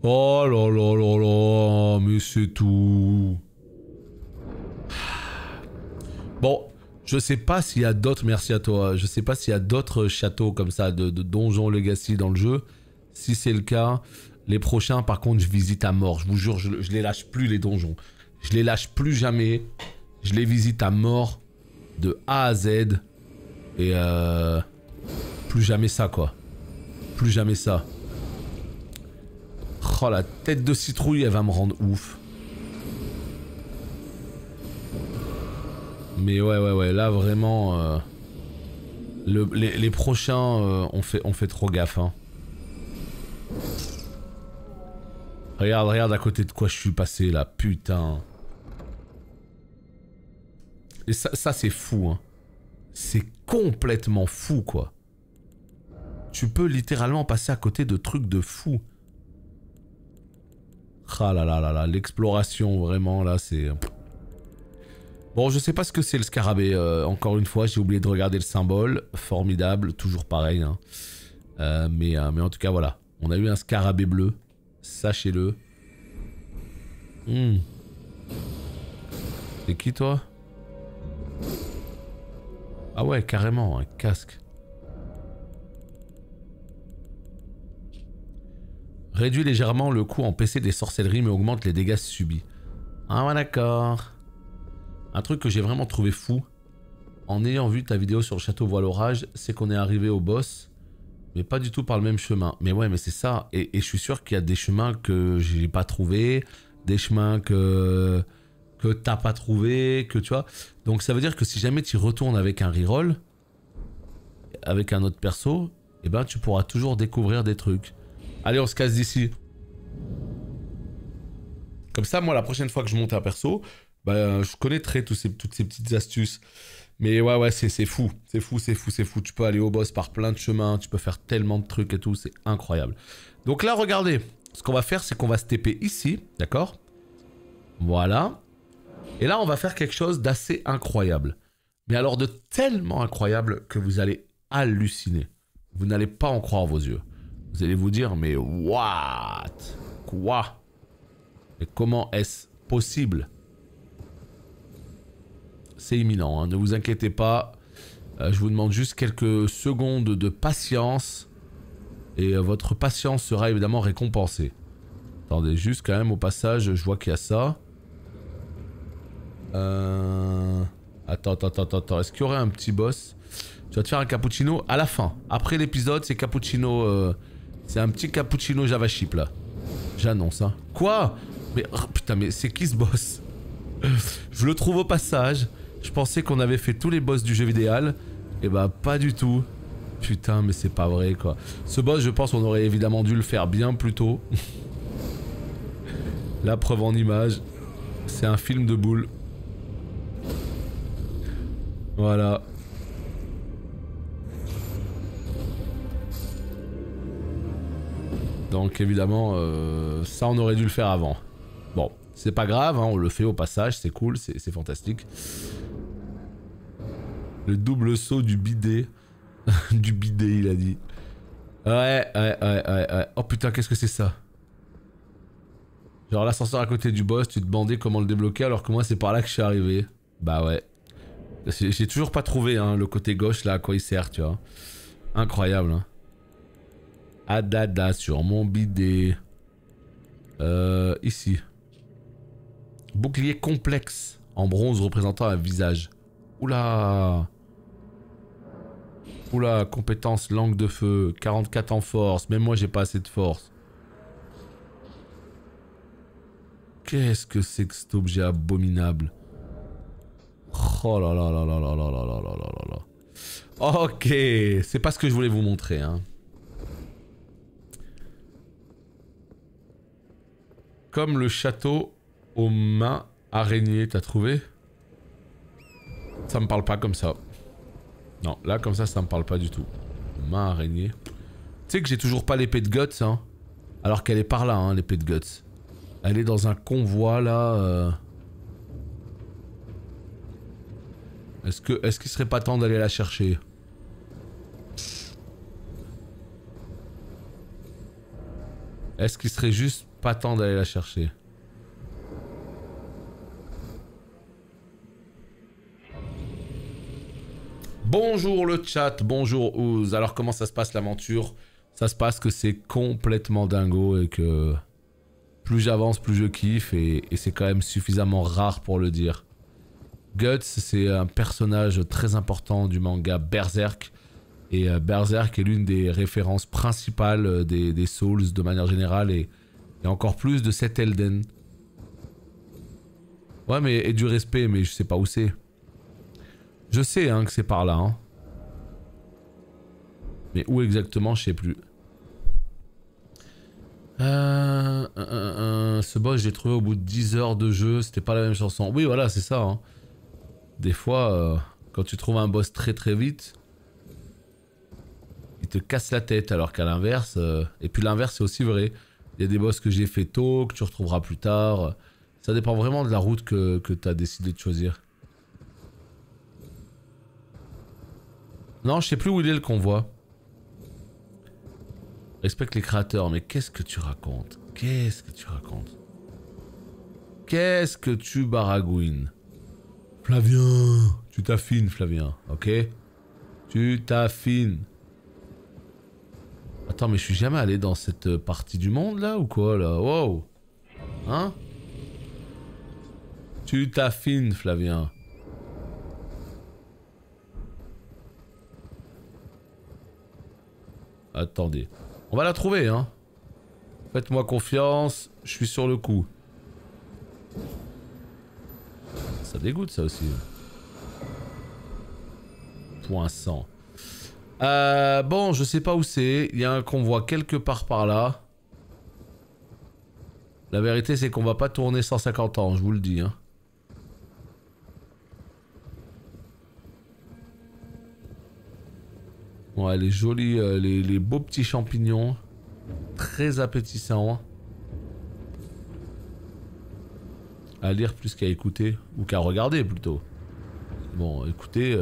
Oh là là là là, mais c'est tout. Bon, je sais pas s'il y a d'autres, merci à toi, je sais pas s'il y a d'autres châteaux comme ça, de donjons Legacy dans le jeu. Si c'est le cas, les prochains par contre je visite à mort, je vous jure, je les lâche plus les donjons. Je les lâche plus jamais, je les visite à mort, de A à Z. Et plus jamais ça quoi. Plus jamais ça. Oh la tête de citrouille, elle va me rendre ouf. Mais ouais, là vraiment... les prochains, on fait trop gaffe. Hein. Regarde à côté de quoi je suis passé là, putain. Et ça c'est fou, hein. C'est complètement fou, quoi. Tu peux littéralement passer à côté de trucs de fou. Ah là là là là, l'exploration, vraiment, là, c'est... Bon, je sais pas ce que c'est le scarabée. Encore une fois, j'ai oublié de regarder le symbole. Formidable, toujours pareil, hein. Mais en tout cas, voilà. On a eu un scarabée bleu. Sachez-le. C'est qui, toi? Ah ouais, carrément, un casque. Réduit légèrement le coût en PC des sorcelleries mais augmente les dégâts subis. Ah ouais, d'accord. Un truc que j'ai vraiment trouvé fou, en ayant vu ta vidéo sur le château voile orage, c'est qu'on est arrivé au boss, mais pas du tout par le même chemin. Mais ouais, mais c'est ça. Et je suis sûr qu'il y a des chemins que j'ai pas trouvé, des chemins que t'as pas trouvé, que tu vois. Donc ça veut dire que si jamais tu retournes avec un reroll, avec un autre perso, eh ben tu pourras toujours découvrir des trucs. Allez, on se casse d'ici. Comme ça, moi, la prochaine fois que je monte un perso, bah, je connaîtrai toutes ces petites astuces. Mais ouais, c'est fou. C'est fou. Tu peux aller au boss par plein de chemins, tu peux faire tellement de trucs et tout, c'est incroyable. Donc là, regardez. Ce qu'on va faire, c'est qu'on va se TP ici, d'accord? Voilà. Et là, on va faire quelque chose d'assez incroyable. Mais alors de tellement incroyable que vous allez halluciner. Vous n'allez pas en croire vos yeux. Vous allez vous dire, mais what? Quoi? Et comment est-ce possible? C'est imminent, hein, ne vous inquiétez pas. Je vous demande juste quelques secondes de patience. Et votre patience sera évidemment récompensée. Attendez, juste quand même au passage, je vois qu'il y a ça. Attends. Est-ce qu'il y aurait un petit boss? Tu vas te faire un cappuccino à la fin. Après l'épisode, c'est cappuccino... c'est un petit cappuccino Java chip là. J'annonce, hein. Quoi? Mais oh, putain, mais c'est qui ce boss? Je le trouve au passage. Je pensais qu'on avait fait tous les boss du jeu vidéo. Et bah pas du tout. Putain, mais c'est pas vrai quoi. Ce boss, je pense qu'on aurait évidemment dû le faire bien plus tôt. La preuve en image. C'est un film de boule. Voilà. Donc évidemment, ça on aurait dû le faire avant. Bon, c'est pas grave, hein, on le fait au passage, c'est cool, c'est fantastique. Le double saut du bidet. Du bidet, il a dit. Ouais. Oh putain, qu'est-ce que c'est ça? Genre l'ascenseur à côté du boss, tu te demandais comment le débloquer alors que moi c'est par là que je suis arrivé. Bah ouais. J'ai toujours pas trouvé hein, le côté gauche là à quoi il sert, tu vois. Incroyable, hein. Adada sur mon bidet. Ici. Bouclier complexe en bronze représentant un visage. Oula. Oula, compétence langue de feu, 44 en force, même moi j'ai pas assez de force. Qu'est-ce que c'est que cet objet abominable? Oh là là là là là là là là là là là. Ok, c'est pas ce que je voulais vous montrer, hein. Comme le château aux mains araignées, t'as trouvé? Ça me parle pas comme ça. Non, là comme ça me parle pas du tout. Main araignée. Tu sais que j'ai toujours pas l'épée de Guts, hein. Alors qu'elle est par là, hein, l'épée de Guts. Elle est dans un convoi là. Est-ce qu'il serait pas temps d'aller la chercher? Est-ce qu'il serait juste pas temps d'aller la chercher? Bonjour le chat, bonjour Ouz. Alors comment ça se passe l'aventure? Ça se passe que c'est complètement dingo et que plus j'avance, plus je kiffe et c'est quand même suffisamment rare pour le dire. Guts, c'est un personnage très important du manga Berserk. Et Berserk est l'une des références principales des Souls de manière générale et encore plus de cet Elden. Ouais mais et du respect mais je sais pas où c'est. Je sais hein, que c'est par là. Hein. Mais où exactement, je sais plus. Ce boss, j'ai trouvé au bout de 10 heures de jeu. C'était pas la même chanson. Oui, voilà, c'est ça. Hein. Des fois, quand tu trouves un boss très très vite, il te casse la tête, alors qu'à l'inverse... Et puis l'inverse c'est aussi vrai. Il y a des boss que j'ai fait tôt, que tu retrouveras plus tard. Ça dépend vraiment de la route que tu as décidé de choisir. Non, je sais plus où il est le convoi. Respecte les créateurs, mais qu'est-ce que tu racontes? Qu'est-ce que tu racontes? Qu'est-ce que tu baragouines? Flavien, tu t'affines, Flavien, ok? Tu t'affines. Attends, mais je suis jamais allé dans cette partie du monde là ou quoi là? Wow! Hein? Tu t'affines, Flavien. Attendez. On va la trouver, hein. Faites-moi confiance, je suis sur le coup. Ça dégoûte ça aussi. Point 100. Bon, je sais pas où c'est. Il y a un convoi quelque part par là. La vérité, c'est qu'on va pas tourner 150 ans, je vous le dis, hein. Ouais, les jolis, les beaux petits champignons. Très appétissants. À lire plus qu'à écouter. Ou qu'à regarder plutôt. Bon, écoutez...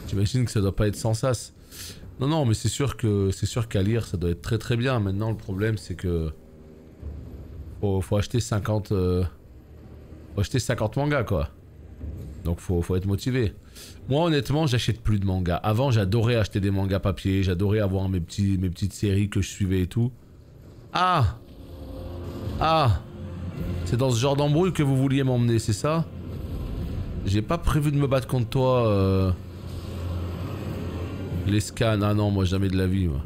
J'imagine que ça doit pas être sans sas. Non, non, mais c'est sûr qu'à lire, ça doit être très très bien. Maintenant, le problème, c'est que... Faut acheter 50... Faut acheter 50 mangas, quoi. Donc faut être motivé. Moi honnêtement j'achète plus de mangas. Avant j'adorais acheter des mangas papier, j'adorais avoir mes petites séries que je suivais et tout. Ah! Ah! C'est dans ce genre d'embrouille que vous vouliez m'emmener, c'est ça? J'ai pas prévu de me battre contre toi. Les scans, ah non moi jamais de la vie. Moi.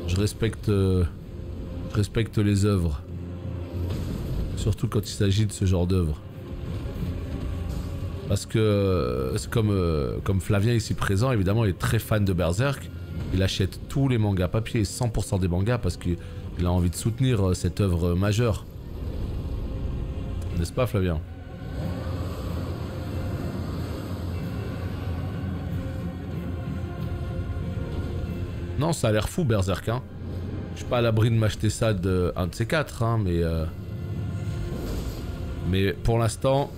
Je respecte les œuvres. Surtout quand il s'agit de ce genre d'œuvres. Parce que, comme Flavien ici présent, évidemment, il est très fan de Berserk. Il achète tous les mangas papier, 100% des mangas, parce qu'il a envie de soutenir cette œuvre majeure. N'est-ce pas, Flavien? Non, ça a l'air fou, Berserk, hein. Je suis pas à l'abri de m'acheter ça d'un de ces quatre, hein, mais pour l'instant...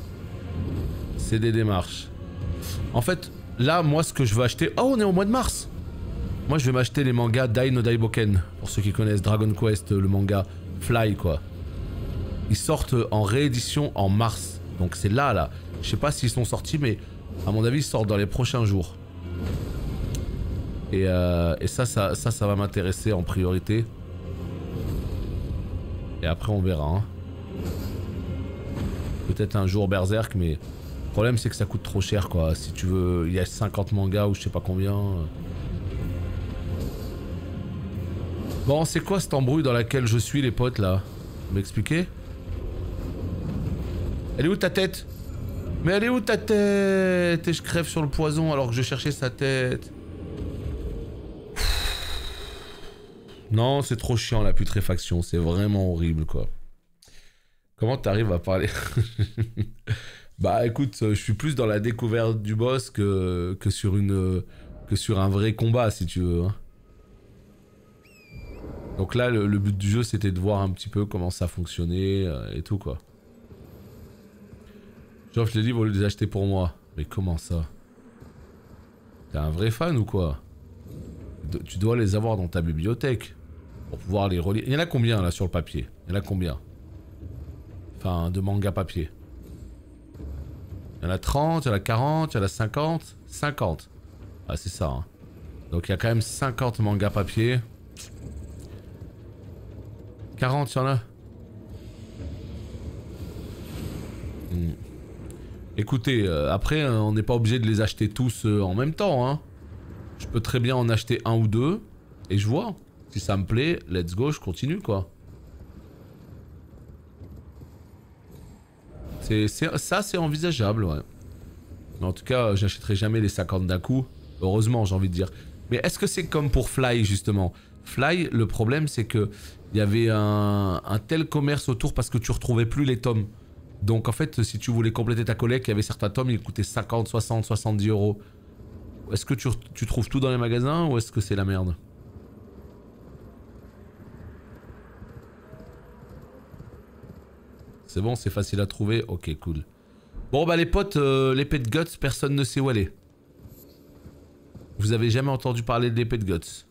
C'est des démarches. En fait, là, moi, ce que je veux acheter... Oh, on est au mois de mars. Moi, je vais m'acheter les mangas Dai no Daiboken. Pour ceux qui connaissent Dragon Quest, le manga Fly, quoi. Ils sortent en réédition en mars. Donc c'est là. Je sais pas s'ils sont sortis, mais à mon avis, ils sortent dans les prochains jours. Et ça va m'intéresser en priorité. Et après, on verra, hein. Peut-être un jour Berserk, mais... Le problème c'est que ça coûte trop cher quoi, si tu veux, il y a 50 mangas ou je sais pas combien. Bon, c'est quoi cette embrouille dans laquelle je suis les potes là? Vous m'expliquez? Elle est où ta tête? Mais elle est où ta tête? Et je crève sur le poison alors que je cherchais sa tête. Non, c'est trop chiant la putréfaction, c'est vraiment horrible quoi. Comment t'arrives à parler? Bah écoute, je suis plus dans la découverte du boss que sur un vrai combat si tu veux. Hein. Donc là le but du jeu c'était de voir un petit peu comment ça fonctionnait et tout quoi. J'offre les livres au lieu de les acheter pour moi. Mais comment ça? T'es un vrai fan ou quoi? Tu dois les avoir dans ta bibliothèque pour pouvoir les relire. Il y en a combien là sur le papier? Il y en a combien? Enfin de manga papier. Il y en a 30, il y en a 40, il y en a 50. 50. Ah c'est ça. Hein. Donc il y a quand même 50 mangas papier. 40 il y en a. Écoutez, après on n'est pas obligé de les acheter tous en même temps. Hein. Je peux très bien en acheter un ou deux. Et je vois. Si ça me plaît, let's go, je continue quoi. Ça c'est envisageable, ouais. Mais en tout cas, j'achèterai jamais les 50 d'un coup. Heureusement, j'ai envie de dire. Mais est-ce que c'est comme pour Fly, justement? Fly, le problème, c'est que il y avait un tel commerce autour parce que tu retrouvais plus les tomes. Donc en fait, si tu voulais compléter ta collecte, il y avait certains tomes, ils coûtaient 50, 60, 70 euros. Est-ce que tu trouves tout dans les magasins ou est-ce que c'est la merde? C'est bon, c'est facile à trouver. Ok, cool. Bon bah les potes, l'épée de Guts, personne ne sait où elle est. Vous avez jamais entendu parler de l'épée de Guts?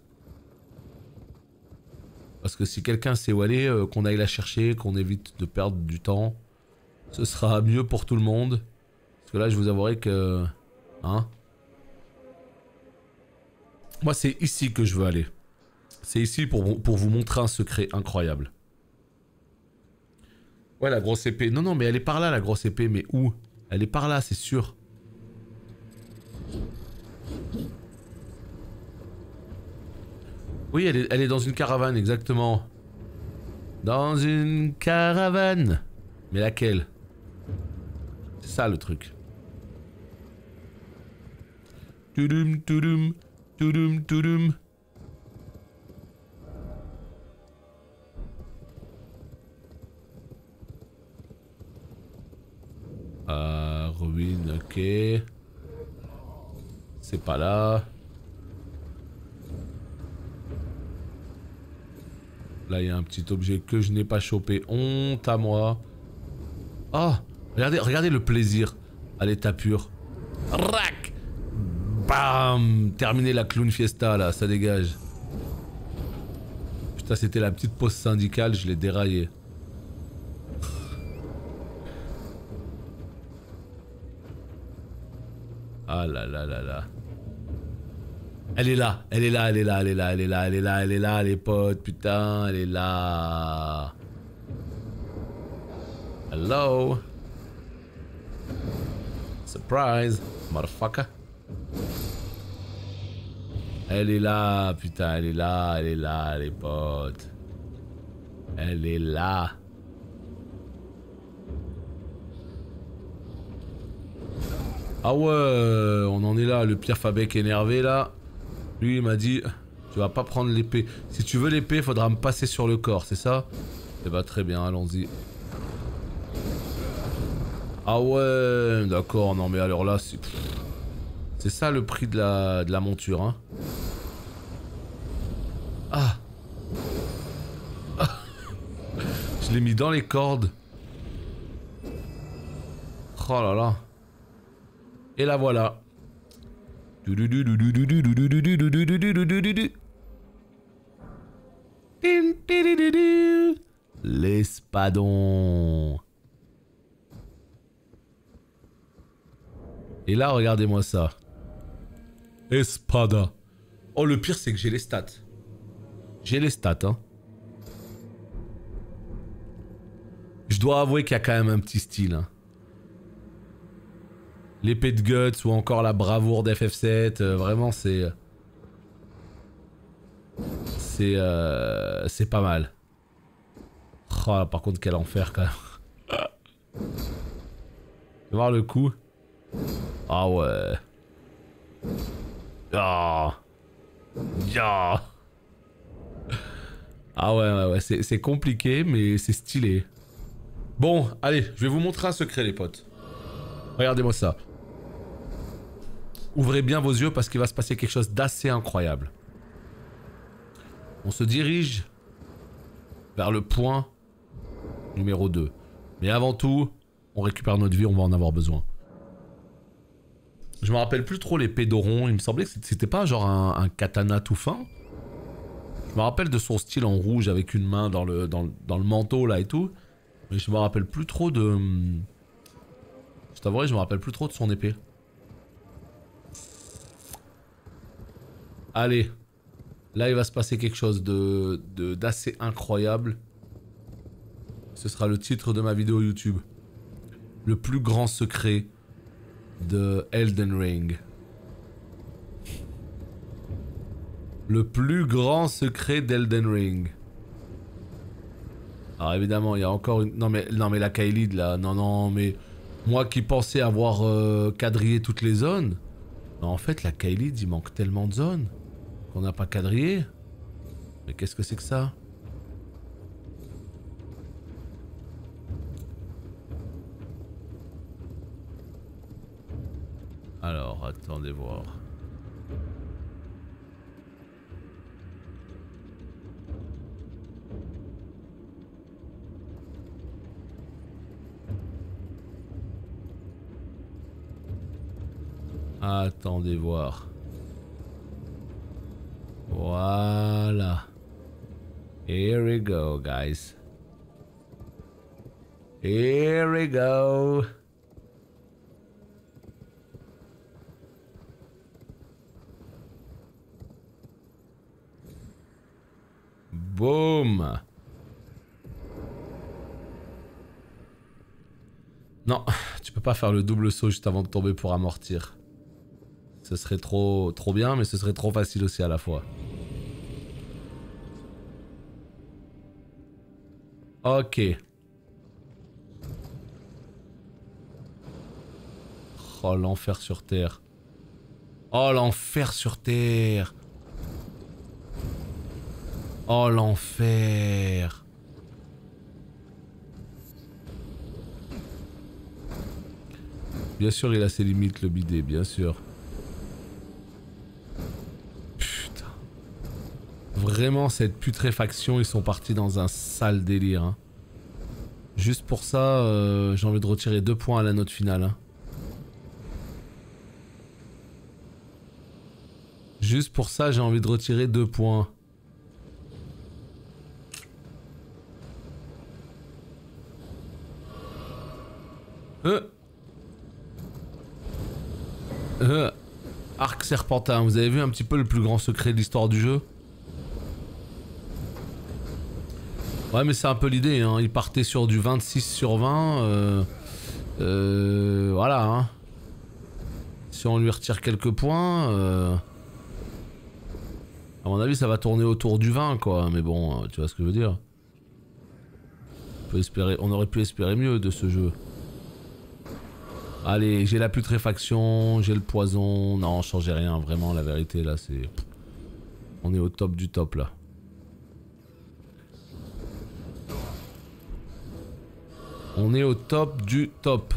Parce que si quelqu'un sait où elle est, qu'on aille la chercher, qu'on évite de perdre du temps, ce sera mieux pour tout le monde. Parce que là, je vous avouerai que... Hein? Moi, c'est ici que je veux aller. C'est ici pour vous montrer un secret incroyable. Ouais, la grosse épée. Non, non, mais elle est par là, la grosse épée. Mais où? Elle est par là, c'est sûr. Oui, elle est dans une caravane, exactement. Dans une caravane. Mais laquelle? C'est ça le truc. Toudoum, toudoum, toudoum, toudoum. Ruine, ok. C'est pas là. Là, il y a un petit objet que je n'ai pas chopé. Honte à moi. Oh, regardez le plaisir à l'état pur. Rac! Bam! Terminé la clown fiesta, là, ça dégage. Putain, c'était la petite pause syndicale, je l'ai déraillé. Ah là là là là. Elle est là, elle est là, elle est là, elle est là, elle est là, elle est là, elle est là, les potes, putain, elle est là. Hello. Surprise, motherfucker. Elle est là, putain, elle est là, les potes. Elle est là. Ah ouais, on en est là, le Pierre Fabec énervé là. Lui il m'a dit, tu vas pas prendre l'épée. Si tu veux l'épée, faudra me passer sur le corps, c'est ça? Eh bah très bien, allons-y. Ah ouais, d'accord, non mais alors là, c'est ça le prix de la monture, hein. Ah. Je l'ai mis dans les cordes. Oh là là. Et la voilà. L'espadon. Et là, regardez-moi ça. Espada. Oh, le pire, c'est que j'ai les stats. J'ai les stats, hein. Je dois avouer qu'il y a quand même un petit style, hein. L'épée de Guts ou encore la bravoure d'FF7, vraiment c'est... C'est pas mal. Oh, par contre quel enfer quand même. Tu vas voir le coup. Ah ouais. Ah. Ya. Ah ouais, c'est compliqué mais c'est stylé. Bon, allez, je vais vous montrer un secret les potes. Regardez-moi ça. Ouvrez bien vos yeux parce qu'il va se passer quelque chose d'assez incroyable. On se dirige vers le point numéro 2. Mais avant tout, on récupère notre vie, on va en avoir besoin. Je me rappelle plus trop l'épée d'Oron, il me semblait que c'était pas genre un katana tout fin. Je me rappelle de son style en rouge avec une main dans le manteau là et tout. Mais je me rappelle plus trop de... Je t'avouerai, je me rappelle plus trop de son épée. Allez, là il va se passer quelque chose d'assez incroyable. Ce sera le titre de ma vidéo YouTube. Le plus grand secret de Elden Ring. Le plus grand secret d'Elden Ring. Alors évidemment, il y a encore une... Non mais la Kaelid là, non mais... Moi qui pensais avoir quadrillé toutes les zones. Non, en fait la Kaelid, il manque tellement de zones. Qu'on n'a pas quadrillé. Mais qu'est-ce que c'est que ça? Alors, attendez voir. Attendez voir. Voilà. Here we go, guys. Here we go. Boum. Non, tu peux pas faire le double saut juste avant de tomber pour amortir. Ce serait trop bien, mais ce serait trop facile aussi à la fois. Ok. Oh, l'enfer sur Terre. Oh, l'enfer sur Terre. Oh, l'enfer. Bien sûr, il a ses limites, le bidet, bien sûr. Putain. Vraiment, cette putréfaction, ils sont partis dans un sale délire. Hein. Juste pour ça, j'ai envie de retirer 2 points à la note finale. Hein. Juste pour ça, j'ai envie de retirer 2 points. Arc serpentin, vous avez vu un petit peu le plus grand secret de l'histoire du jeu? Ouais, mais c'est un peu l'idée, hein. Il partait sur du 26 sur 20. Voilà, hein. Si on lui retire quelques points, à mon avis, ça va tourner autour du 20, quoi. Mais bon, tu vois ce que je veux dire. On aurait pu espérer mieux de ce jeu. Allez, j'ai la putréfaction, j'ai le poison. Non, changez rien, vraiment, la vérité, là, c'est... On est au top du top, là. On est au top du top.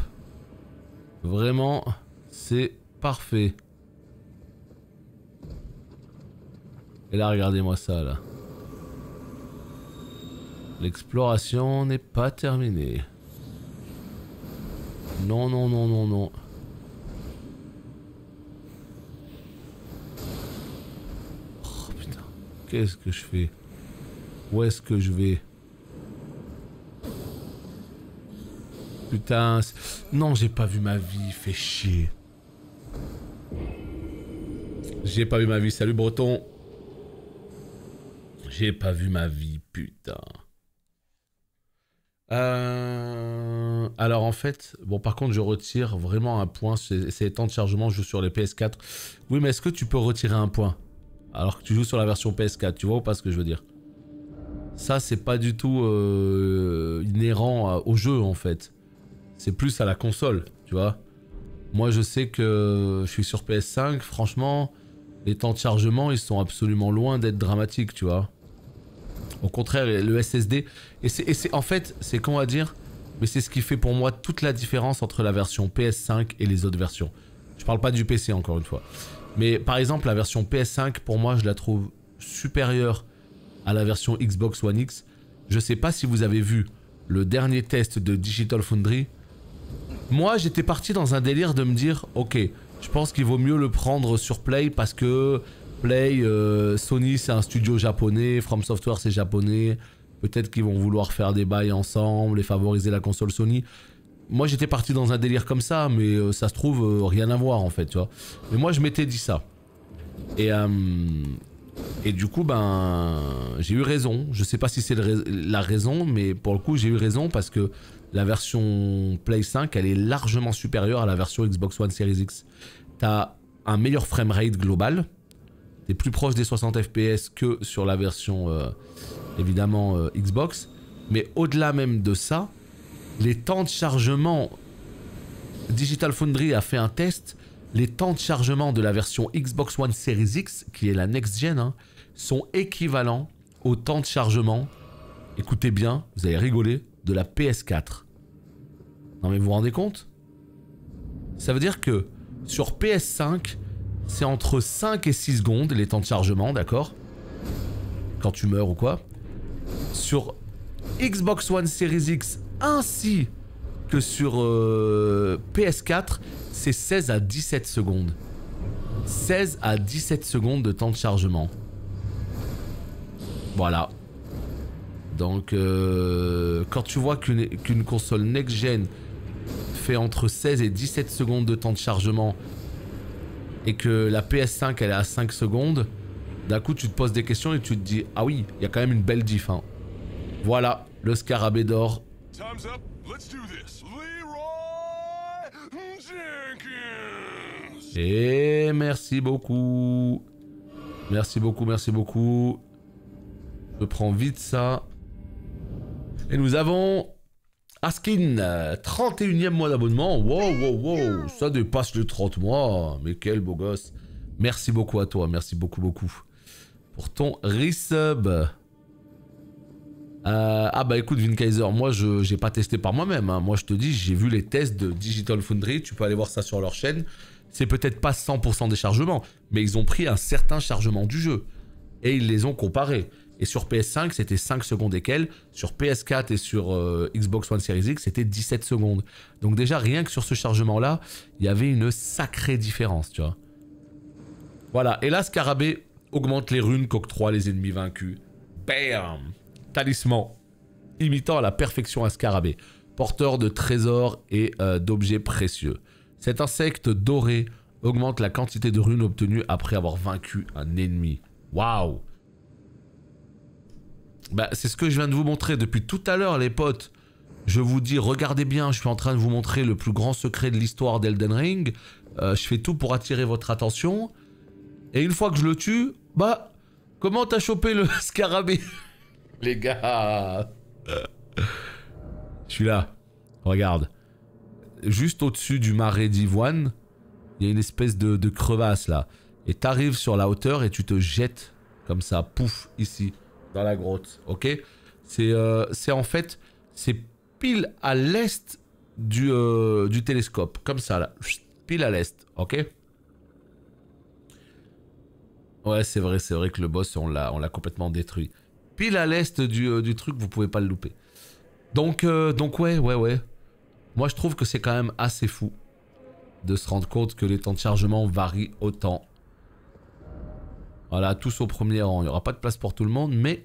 Vraiment, c'est parfait. Et là, regardez-moi ça, là. L'exploration n'est pas terminée. Non, non, non, non, non. Oh putain. Qu'est-ce que je fais? Où est-ce que je vais? Putain. Non, j'ai pas vu ma vie. Fait chier. J'ai pas vu ma vie. Salut Breton. J'ai pas vu ma vie, putain. Alors en fait, bon par contre je retire vraiment un point, c'est les temps de chargement, je joue sur les PS4. Oui mais est-ce que tu peux retirer un point alors que tu joues sur la version PS4, tu vois ou pas ce que je veux dire? Ça c'est pas du tout inhérent au jeu en fait. C'est plus à la console, tu vois. Moi je sais que je suis sur PS5, franchement, les temps de chargement ils sont absolument loin d'être dramatiques, tu vois. Au contraire, le SSD, et c'est en fait, c'est qu'on va dire, mais c'est ce qui fait pour moi toute la différence entre la version PS5 et les autres versions. Je parle pas du PC encore une fois. Mais par exemple, la version PS5, pour moi, je la trouve supérieure à la version Xbox One X. Je sais pas si vous avez vu le dernier test de Digital Foundry. Moi, j'étais parti dans un délire de me dire, ok, je pense qu'il vaut mieux le prendre sur Play parce que... Play, Sony c'est un studio japonais, From Software c'est japonais, peut-être qu'ils vont vouloir faire des bails ensemble et favoriser la console Sony. Moi j'étais parti dans un délire comme ça, mais ça se trouve rien à voir en fait, tu vois. Mais moi je m'étais dit ça. Et du coup ben j'ai eu raison, je sais pas si c'est la raison, mais pour le coup j'ai eu raison parce que la version Play 5 elle est largement supérieure à la version Xbox One Series X. T'as un meilleur framerate global. T'es plus proche des 60 FPS que sur la version évidemment Xbox. Mais au-delà même de ça, les temps de chargement... Digital Foundry a fait un test. Les temps de chargement de la version Xbox One Series X, qui est la next-gen, hein, sont équivalents au temps de chargement, écoutez bien, vous allez rigoler, de la PS4. Non mais vous vous rendez compte? Ça veut dire que Sur PS5, c'est entre 5 et 6 secondes les temps de chargement, d'accord? Quand tu meurs ou quoi. Sur Xbox One Series X ainsi que sur PS4, c'est 16 à 17 secondes. 16 à 17 secondes de temps de chargement. Voilà. Donc, quand tu vois qu'une console next-gen fait entre 16 et 17 secondes de temps de chargement et que la PS5 elle est à 5 secondes, d'un coup tu te poses des questions et tu te dis ah oui, il y a quand même une belle diff. Hein. Voilà, le scarabée d'or. Time's up. Let's do this. Leroy Jenkins. Et merci beaucoup. Merci beaucoup, merci beaucoup. Je prends vite ça. Et nous avons Askin, 31e mois d'abonnement. Wow, wow, wow. Ça dépasse les 30 mois. Mais quel beau gosse. Merci beaucoup à toi. Merci beaucoup, beaucoup. Pour ton resub. Ah bah écoute, Vinkaiser, moi j'ai pas testé par moi-même. Hein. Moi je te dis, j'ai vu les tests de Digital Foundry. Tu peux aller voir ça sur leur chaîne. C'est peut-être pas 100% des chargements. Mais ils ont pris un certain chargement du jeu. Et ils les ont comparés. Et sur PS5, c'était 5 secondes et quelques. Sur PS4 et sur Xbox One Series X, c'était 17 secondes. Donc déjà, rien que sur ce chargement-là, il y avait une sacrée différence, tu vois. Voilà. Et là, Scarabée augmente les runes qu'octroient les ennemis vaincus. Bam! Talisman. Imitant à la perfection un Scarabée. Porteur de trésors et d'objets précieux. Cet insecte doré augmente la quantité de runes obtenues après avoir vaincu un ennemi. Waouh! Bah, c'est ce que je viens de vous montrer depuis tout à l'heure, les potes. Je vous dis, regardez bien, je suis en train de vous montrer le plus grand secret de l'histoire d'Elden Ring. Je fais tout pour attirer votre attention. Et une fois que je le tue, bah, comment t'as chopé le scarabée? Les gars. Je suis là. Regarde. Juste au-dessus du marais d'Ivoine, il y a une espèce de crevasse là. Et t'arrives sur la hauteur et tu te jettes comme ça, pouf, ici. Dans la grotte, ok? C'est en fait, c'est pile à l'est du télescope, comme ça là, pile à l'est, ok? Ouais, c'est vrai que le boss, on l'a complètement détruit. Pile à l'est du truc, vous pouvez pas le louper. Donc ouais. Moi, je trouve que c'est quand même assez fou de se rendre compte que les temps de chargement varient autant. Voilà, tous au premier rang. Il n'y aura pas de place pour tout le monde, mais...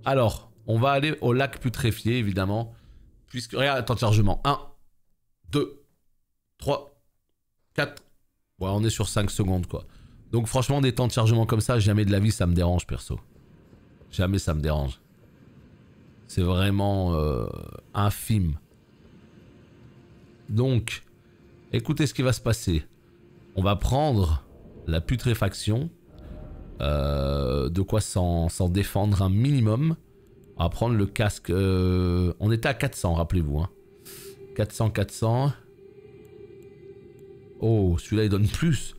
Alors, on va aller au lac putréfié, évidemment. Puisque... Regarde, temps de chargement. 1, 2, 3, 4. Ouais, on est sur 5 secondes, quoi. Donc, franchement, des temps de chargement comme ça, jamais de la vie, ça me dérange, perso. Jamais ça me dérange. C'est vraiment infime. Donc, écoutez ce qui va se passer. On va prendre... la putréfaction, de quoi s'en défendre un minimum. On va prendre le casque, on était à 400, rappelez-vous. Hein. 400. Oh, celui-là il donne plus.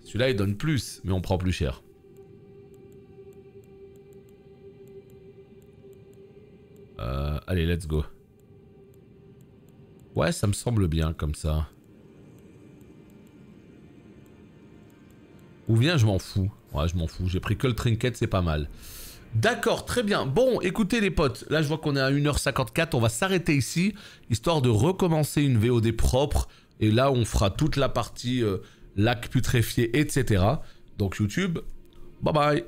Celui-là il donne plus, mais on prend plus cher. Allez, let's go. Ouais, ça me semble bien comme ça. Ou bien je m'en fous. Ouais, je m'en fous. J'ai pris que le trinket, c'est pas mal. D'accord, très bien. Bon, écoutez les potes. Là, je vois qu'on est à 1h54. On va s'arrêter ici, histoire de recommencer une VOD propre. Et là, on fera toute la partie lac putréfié, etc. Donc YouTube, bye bye.